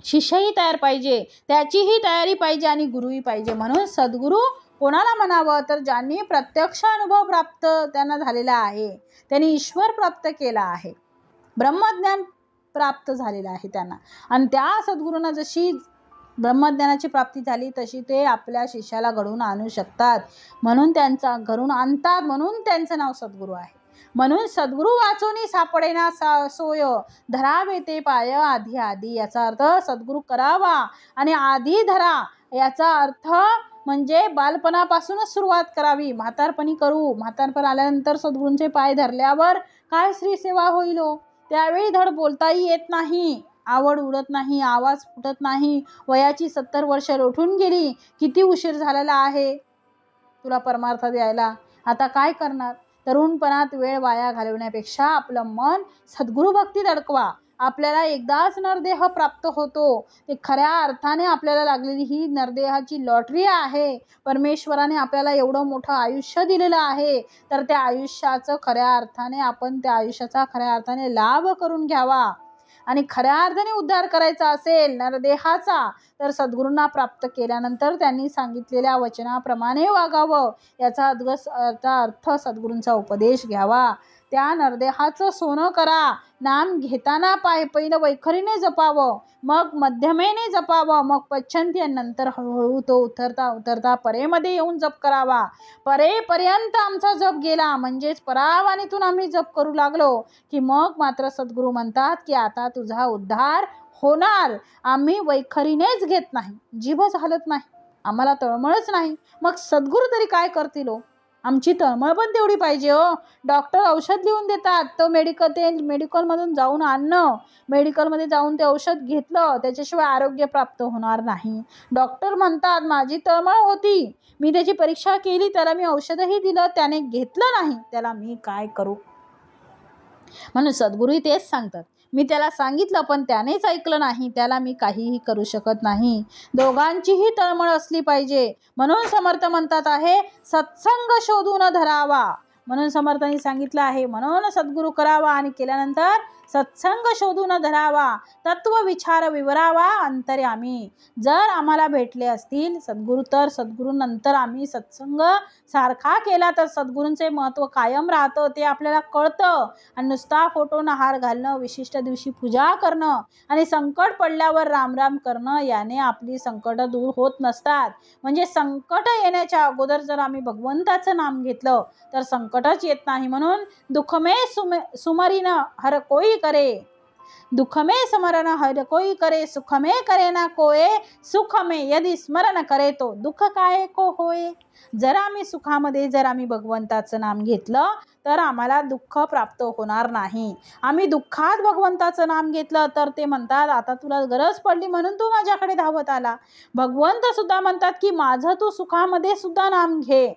शिष्यही तयार पाहिजे, त्याचीही तयारी पाहिजे आणि गुरुही पाहिजे. म्हणून सद्गुरू कोणाला म्हणावं तर ज्यांनी प्रत्यक्ष अनुभव प्राप्त त्यांना झालेला आहे, त्यांनी ईश्वर प्राप्त केला आहे, ब्रह्मज्ञान प्राप्त झालेलं आहे त्यांना. आणि त्या सद्गुरूंना जशी ब्रह्मज्ञानाची प्राप्ती झाली तशी ते आपल्या शिष्याला घडवून आणू शकतात, म्हणून त्यांचा घडवून आणतात, म्हणून त्यांचं नाव सद्गुरू आहे. म्हणून सद्गुरू वाचोनी सापडेना सोय, धरावे ते पाय आधी आधी. याचा अर्थ सद्गुरू करावा आणि आधी धरा. याचा अर्थ म्हणजे बालपणापासूनच सुरुवात करावी, म्हातारपणी करू. म्हातारपण आल्यानंतर सद्गुरूंचे पाय धरल्यावर काय श्री सेवा होईल हो. त्यावेळी धड बोलताही येत नाही, आवड उडत नाही, आवाज फुटत नाही. वयाची 70 वर्ष लोटून गेली, किती उशीर झालेला आहे तुला परमार्थ द्यायला. आता काय करणार. तरुणपणात वेळ वाया घालवण्यापेक्षा आपलं मन सद्गुरू भक्तीत अडकवा. आपल्याला एकदाच नरदेह प्राप्त होतो. ते खऱ्या अर्थाने आपल्याला लागलेली ही नरदेहाची लॉटरी आहे. परमेश्वराने आपल्याला एवढं मोठं आयुष्य दिलेलं आहे, तर त्या आयुष्याचं खऱ्या अर्थाने आपण त्या आयुष्याचा खऱ्या अर्थाने लाभ करून घ्यावा. आणि खऱ्या अर्थाने उद्धार करायचा असेल नरदेहाचा, तर सद्गुरूंना प्राप्त केल्यानंतर त्यांनी सांगितलेल्या वचनाप्रमाणे वागावं. याचा अर्थ सद्गुरूंचा उपदेश घ्यावा. त्या नरदेहाचं सोनं करा. नाम घेताना पहिलं वैखरीने जपावं, मग मध्यमेने जपावं, मग पच्छंती, आणि नंतर हळूहळू तो उतरता उतरता परेमध्ये येऊन जप करावा. परेपर्यंत आमचा जप गेला, म्हणजेच परावाणीतून आम्ही जप करू लागलो की मग मात्र सद्गुरू म्हणतात की आता तुझा उद्धार होणार. आम्ही वैखरीनेच घेत नाही, जीभच हलत नाही, आम्हाला तळमळच नाही. मग सद्गुरू तरी काय करतील हो. आमची तळमळ पण तेवढी पाहिजे हो. डॉक्टर औषध लिहून देतात, तो मेडिकलमधून जाऊन आणणं, मेडिकलमध्ये जाऊन ते औषध घेतलं त्याच्याशिवाय आरोग्य प्राप्त होणार नाही. डॉक्टर म्हणतात माझी तळमळ होती, मी त्याची परीक्षा केली, त्याला मी औषधही दिलं, त्याने घेतलं नाही, त्याला मी काय करू. म्हणून सद्गुरू तेच सांगतात, मी त्याला सांगितलं पण त्यानेच ऐकलं नाही, त्याला मी काहीही करू शकत नाही. दोघांचीही तळमळ असली पाहिजे. म्हणून समर्थ म्हणतात आहे सत्संग शोधून धरावा. म्हणून समर्थांनी सांगितलं आहे, म्हणून सद्गुरू करावा आणि केल्यानंतर सत्संग शोधून धरावा, तत्व विचार विवरावा अंतर्यामी. जर आम्हाला भेटले असतील सद्गुरू तर सद्गुरूनंतर आम्ही सत्संग सारखा केला तर सद्गुरूंचे महत्त्व कायम राहतं, ते आपल्याला कळतं. आणि नुसता फोटोना हार घालणं, विशिष्ट दिवशी पूजा करणं आणि संकट पडल्यावर रामराम करणं याने आपली संकट दूर होत नसतात. म्हणजे संकट येण्याच्या अगोदर जर आम्ही भगवंताचं नाम घेतलं तर संकटच येत नाही. म्हणून दुःखमे सुमरीन हर कोई करे, दुःखमे स्मरण हर कोई करे, सुखमे करे ना कोय, सुखमे यदि स्मरण करे तो दुःख काय को होय. जर आम्ही सुखामध्ये जर आम्ही भगवंताचं नाम घेतलं तर आम्हाला दुःख प्राप्त होणार नाही. आम्ही दुःखात भगवंताचं नाम घेतलं तर ते म्हणतात आता तुला गरज पडली म्हणून तू माझ्याकडे धावत आला. भगवंत सुद्धा म्हणतात की माझं तू सुखामध्ये सुद्धा नाम घे.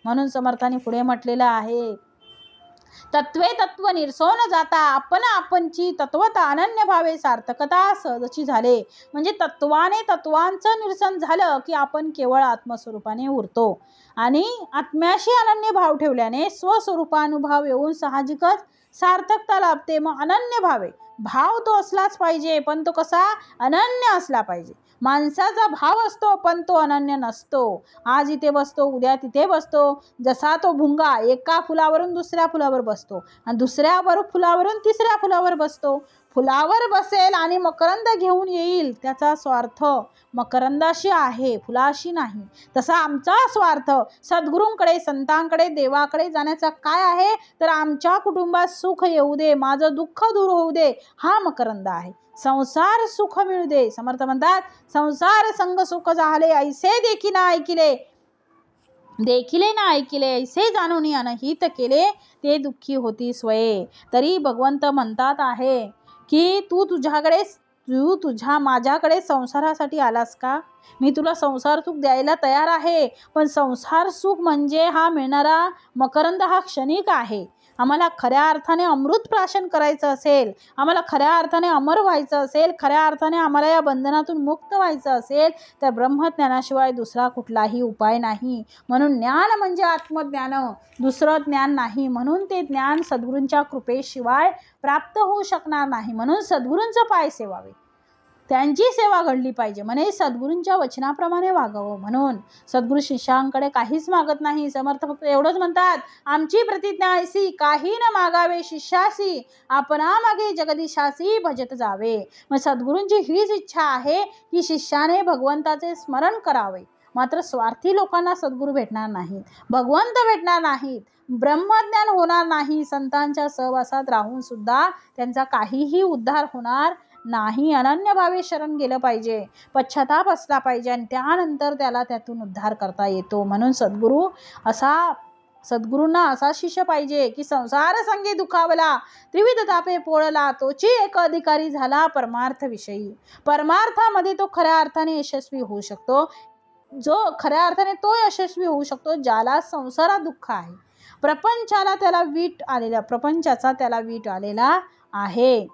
म्हणून समर्थांनी पुढे म्हटलेलं आहे, तत्वे तत्व निरसोन जाता, आपणची तत्वता अनन्य भावे सार्थकता सहजची झाले. म्हणजे तत्वाने तत्वांचं निरसन झालं की आपण केवळ आत्मस्वरूपाने उरतो. आणि आत्म्याशी अनन्य भाव ठेवल्याने स्वस्वरूपानुभव येऊन साहजिकच सार्थकता लाभते. मग अनन्य भावे, भाव तो असलाच पाहिजे पण तो कसा अनन्य असला पाहिजे. माणसाचा भाव असतो पण तो अनन्य नसतो. आज इथे बसतो उद्या तिथे बसतो. जसा तो भुंगा एका फुलावरून दुसऱ्या फुलावर बसतो आणि दुसऱ्या फुलावरून तिसऱ्या फुलावर बसतो. फुलावर बसेल आणि मकरंद घेऊन येईल, त्याचा स्वार्थ मकरंदाशी आहे, फुलाशी नाही. तसा आमचा स्वार्थ सद्गुरूंकडे, संतांकडे, देवाकडे जाण्याचा काय आहे तर आमच्या कुटुंबात सुख येऊ दे, माझं दुःख दूर होऊ दे, हा मकरंद आहे. संसार सुख मिळू दे. समर्थ म्हणतात संसार संग सुख झाले, ऐसे देखिले ना ऐकिले, ऐसे जाणून अनहित केले, ते दुःखी होती स्वये. तरी भगवंत म्हणतात आहे की तू माझ्याकडे संसारासाठी आलास का. मी तुला संसार सुख द्यायला तयार आहे, पण संसार सुख म्हणजे हा मिळणारा मकरंद हा क्षणिक आहे. आम्हाला खऱ्या अर्थाने अमृत प्राशन करायचं असेल, आम्हाला खऱ्या अर्थाने अमर व्हायचं असेल, खऱ्या अर्थाने आम्हाला या बंधनातून मुक्त व्हायचं असेल तर ब्रह्मज्ञानाशिवाय दुसरा कुठलाही उपाय नाही. म्हणून ज्ञान म्हणजे आत्मज्ञान, दुसरं ज्ञान नाही. म्हणून ते ज्ञान सद्गुरूंच्या कृपेशिवाय प्राप्त होऊ शकणार नाही. म्हणून सद्गुरूंचं पाय सेवावे. त्यांची सेवा घडली पाहिजे म्हणे सद्गुरूंच्या वचनाप्रमाणे वागावं म्हणून सद्गुरू शिष्यांकडे काहीच मागत नाही. समर्थ फक्त एवढंच म्हणतात, आमची प्रतिज्ञा ऐसी काही न मागावे शिष्यासी, आपणा मागे जगदीशासी भजत जावे. मग सद्गुरूंची हीच इच्छा आहे की शिष्याने भगवंताचे स्मरण करावे. मात्र स्वार्थी लोकांना सद्गुरू भेटणार नाहीत, भगवंत भेटणार नाहीत, ब्रह्मज्ञान होणार नाही. संतांच्या सहवासात राहून सुद्धा त्यांचा काहीही उद्धार होणार नाही. अनन्यभावे शरण गेलं पाहिजे, पश्चाताप असला पाहिजे आणि त्यानंतर त्याला त्यातून उद्धार करता येतो. म्हणून सद्गुरूंना असा शिष्य पाहिजे की संसार संगे दुखावला, त्रिविध तापे पोळला, तोची एक अधिकारी झाला परमार्थ विषयी. परमार्थामध्ये तो खऱ्या अर्थाने यशस्वी होऊ शकतो. जो खऱ्या अर्थाने तो यशस्वी होऊ शकतो ज्याला संसारात दुःख आहे, प्रपंचाचा त्याला वीट आलेला आहे.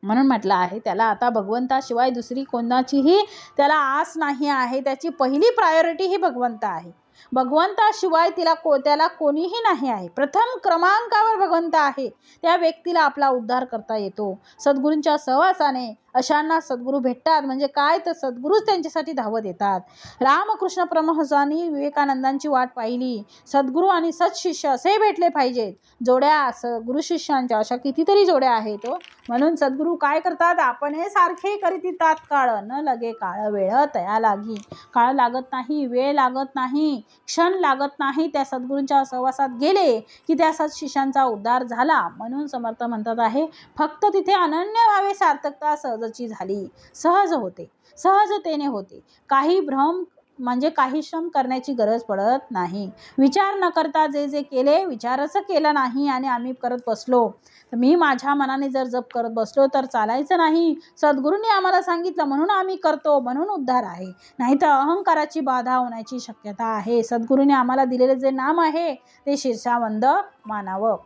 म्हणून म्हटलं आहे त्याला आता भगवंताशिवाय दुसरी कोणाचीही त्याला आस नाही आहे. त्याची पहिली प्रायोरिटी ही भगवंत आहे. भगवंताशिवाय त्याला कोणीही नाही आहे. प्रथम क्रमांकावर भगवंत आहे. त्या व्यक्तीला आपला उद्धार करता येतो. सद्गुरूंच्या सहवासाने अशांना सद्गुरू भेटतात. म्हणजे काय तर सद्गुरूच त्यांच्यासाठी धावत येतात. रामकृष्ण परमहंसांनी विवेकानंदांची वाट पाहिली. सद्गुरू आणि सत्शिष्य असे भेटले पाहिजेत. जोड्या गुरु शिष्यांच्या अशा कितीतरी जोड्या आहेत. म्हणून सद्गुरू काय करतात, आपण हे सारखे करीती तात्काळ न लगे काळ वेळ तया लागी. काळ लागत नाही, वेळ लागत नाही, क्षण लागत नाही. त्या सद्गुरूंच्या सहवासात गेले की त्या सत्शिष्यांचा उद्धार झाला. म्हणून समर्थ म्हणतात आहे, फक्त तिथे अनन्य भावे सार्थकता सहजची झाली. सहज होते, सहजतेने होते. काही भ्रम म्हणजे काही श्रम करण्याची गरज पडत नाही. विचार न करता जे जे केले, विचारच केला नाही आणि आम्ही करत बसलो, तर मी माझ्या मनाने जर जप करत बसलो तर चालायचं नाही. सद्गुरूंनी आम्हाला सांगितलं म्हणून आम्ही करतो, म्हणून उद्धार आहे. नाही तर अहंकाराची बाधा होण्याची शक्यता आहे. सद्गुरूंनी आम्हाला दिलेले जे नाम आहे ते शीर्षावंद मानावं.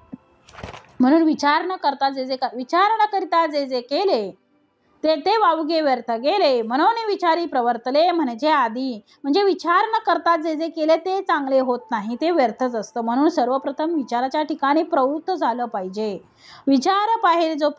म्हणून विचार न करिता जे जे केले ते वावगे व्यर्थ गेले. म्हणून विचारी प्रवर्तले म्हणजे आधी. म्हणजे विचार न करता जे जे केले ते चांगले होत नाही, ते व्यर्थच असतं. म्हणून सर्वप्रथम विचाराच्या ठिकाणी प्रवृत्त झालं पाहिजे. विचार पाहे जो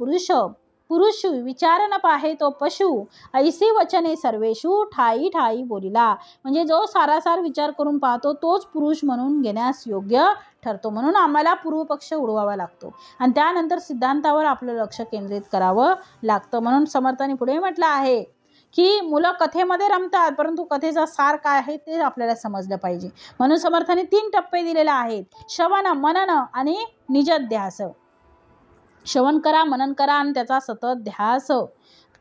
पुरुष विचार न पाहे तो पशु, ऐसी वचने सर्वेषु ठाई ठाई बोलिला. म्हणजे जो सारासार विचार करून पाहतो तोच पुरुष म्हणून घेण्यास योग्य ठरतो. म्हणून आम्हाला पूर्वपक्ष उडवावा लागतो आणि त्यानंतर सिद्धांतावर आपलं लक्ष केंद्रित करावं लागतं. म्हणून समर्थांनी पुढे म्हटलं आहे की मुलं कथेमध्ये रमतात, परंतु कथेचा सार काय आहे ते आपल्याला समजलं पाहिजे. म्हणून समर्थांनी 3 टप्पे दिलेले आहेत: श्रवण, मनन आणि निजध्यास. श्रवण करा, मनन करा आणि त्याचा सतत ध्यास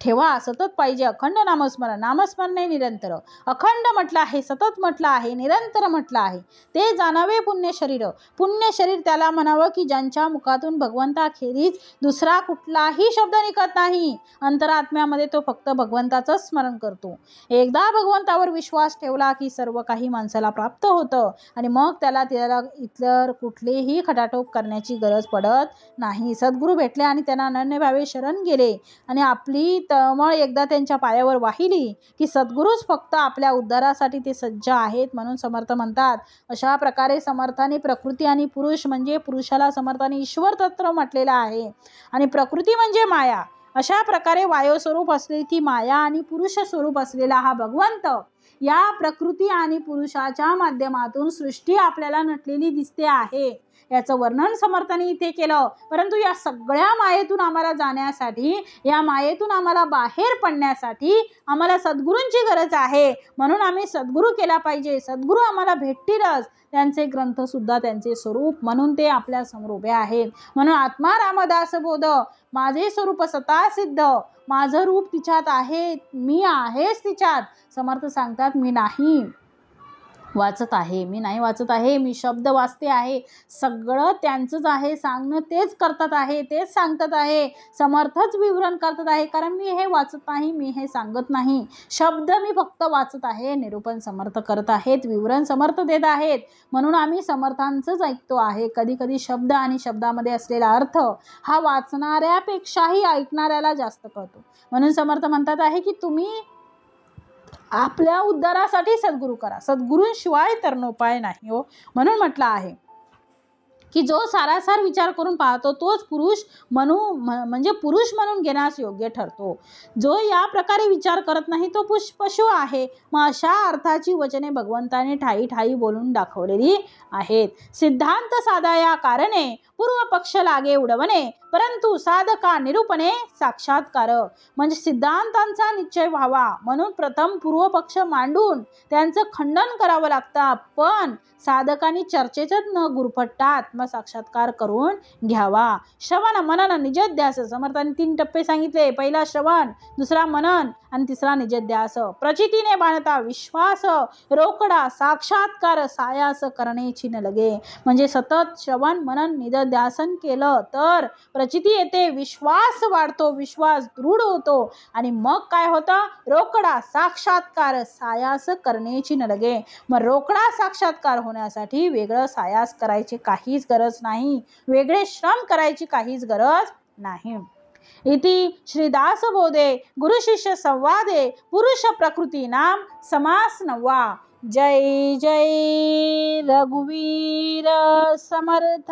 ठेवा. सतत पाहिजे अखंड नामस्मरण. नामस्मरणे निरंतर. अखंड म्हटलं आहे, सतत म्हटलं आहे, निरंतर म्हटलं आहे. ते जाणावे पुण्य शरीर. पुण्य शरीर त्याला म्हणावं की ज्यांच्या मुखातून भगवंताखेरीज दुसरा कुठलाही शब्द निघत नाही. अंतरात्म्यामध्ये तो फक्त भगवंताचंच स्मरण करतो. एकदा भगवंतावर विश्वास ठेवला की सर्व काही माणसाला प्राप्त होतं आणि मग त्याला इतर कुठलेही खटाटोप करण्याची गरज पडत नाही. सद्गुरू भेटले आणि त्यांना अनन्यभावे शरण गेले आणि आपली तळमळ एकदा त्यांच्या पायावर वाहिली की सद्गुरूच फक्त आपल्या उद्धारासाठी ते सज्ज आहेत. म्हणून समर्थ म्हणतात, अशा प्रकारे समर्थाने प्रकृती आणि पुरुष म्हणजे पुरुषाला समर्थाने ईश्वर तत्व म्हटलेलं आहे आणि प्रकृती म्हणजे माया. अशा प्रकारे वायू स्वरूप असलेली ती माया आणि पुरुष स्वरूप असलेला हा भगवंत, या प्रकृती आणि पुरुषाच्या माध्यमातून सृष्टी आपल्याला नटलेली दिसते आहे. याचं वर्णन समर्थांनी इथे केलं. परंतु या सगळ्या मायेतून आम्हाला जाण्यासाठी, या मायेतून आम्हाला बाहेर पडण्यासाठी आम्हाला सद्गुरूंची गरज आहे. म्हणून आम्ही सद्गुरू केला पाहिजे. सद्गुरू आम्हाला भेटतीलच. त्यांचे ग्रंथ सुद्धा त्यांचे स्वरूप म्हणून ते आपल्या समोर उभे आहेत. म्हणून आत्मा रामदास बोध, माझे स्वरूप सता सिद्ध, माझं रूप तिच्यात आहे, मी आहेच तिच्यात. समर्थ सांगतात, मी नाही वाचत आहे, मी नाही वाचत आहे, मी शब्द वाचते आहे. सगळं त्यांचंच आहे. सांगणं तेच करतात आहे, तेच सांगतात आहे. समर्थच विवरण करतात आहे. कारण मी हे वाचत नाही, मी हे सांगत नाही. शब्द मी फक्त वाचत आहे. निरूपण समर्थ करत आहेत, विवरण समर्थ देत आहेत. म्हणून आम्ही समर्थांचंच ऐकतो आहे. कधी कधी शब्द आणि शब्दामध्ये असलेला अर्थ हा वाचणाऱ्यापेक्षाही ऐकणाऱ्याला जास्त कळतो. म्हणून समर्थ म्हणतात आहे की तुम्ही आपल्या उद्धारासाठी सद्गुरू करा. सद्गुरूंशिवाय तरणोपाय नाही हो. म्हणून म्हटलं आहे की जो सारासार विचार करून पाहतो तोच पुरुष म्हणजे पुरुष म्हणून घेण्यास योग्य ठरतो. जो या प्रकारे विचार करत नाही तो पशु आहे. मग अशा अर्थाची वचने भगवंताने ठाई ठाई बोलून दाखवलेली आहेत. सिद्धांत साधाया कारणे पूर्व पक्ष लागे उडवणे, परंतु साधका निरूपणे साक्षात्कार. म्हणजे सिद्धांतांचा निश्चय व्हावा म्हणून प्रथम पूर्व पक्ष मांडून त्यांचं खंडन करावं लागतं, पण साधकांनी चर्चेच्यात न गुरफटता आत्मसाक्षात्कार करून घ्यावा. श्रवण मनन निजध्यास. समर्थांनी 3 टप्पे सांगितले. पहिला श्रवण, दुसरा मनन आणि तिसरा निजध्यास. प्रचितीने बाणता विश्वास, रोकडा साक्षात्कार सायास करणेची न लगे. म्हणजे सतत श्रवण मनन निजध्यासन केलं तर प्रचिती येते, विश्वास वाढतो, विश्वास दृढ होतो आणि मग काय होतं, रोकडा साक्षात्कार सायास करण्याची न लगे. मग रोकडा साक्षात्कार होण्यासाठी वेगळं सायास करायची काहीच गरज नाही, वेगळे श्रम करायची काहीच गरज नाही. इति श्रीदासबोधे गुरुशिष्य संवादे पुरुष प्रकृती नाम समास 9. जय जय रघुवीर समर्थ.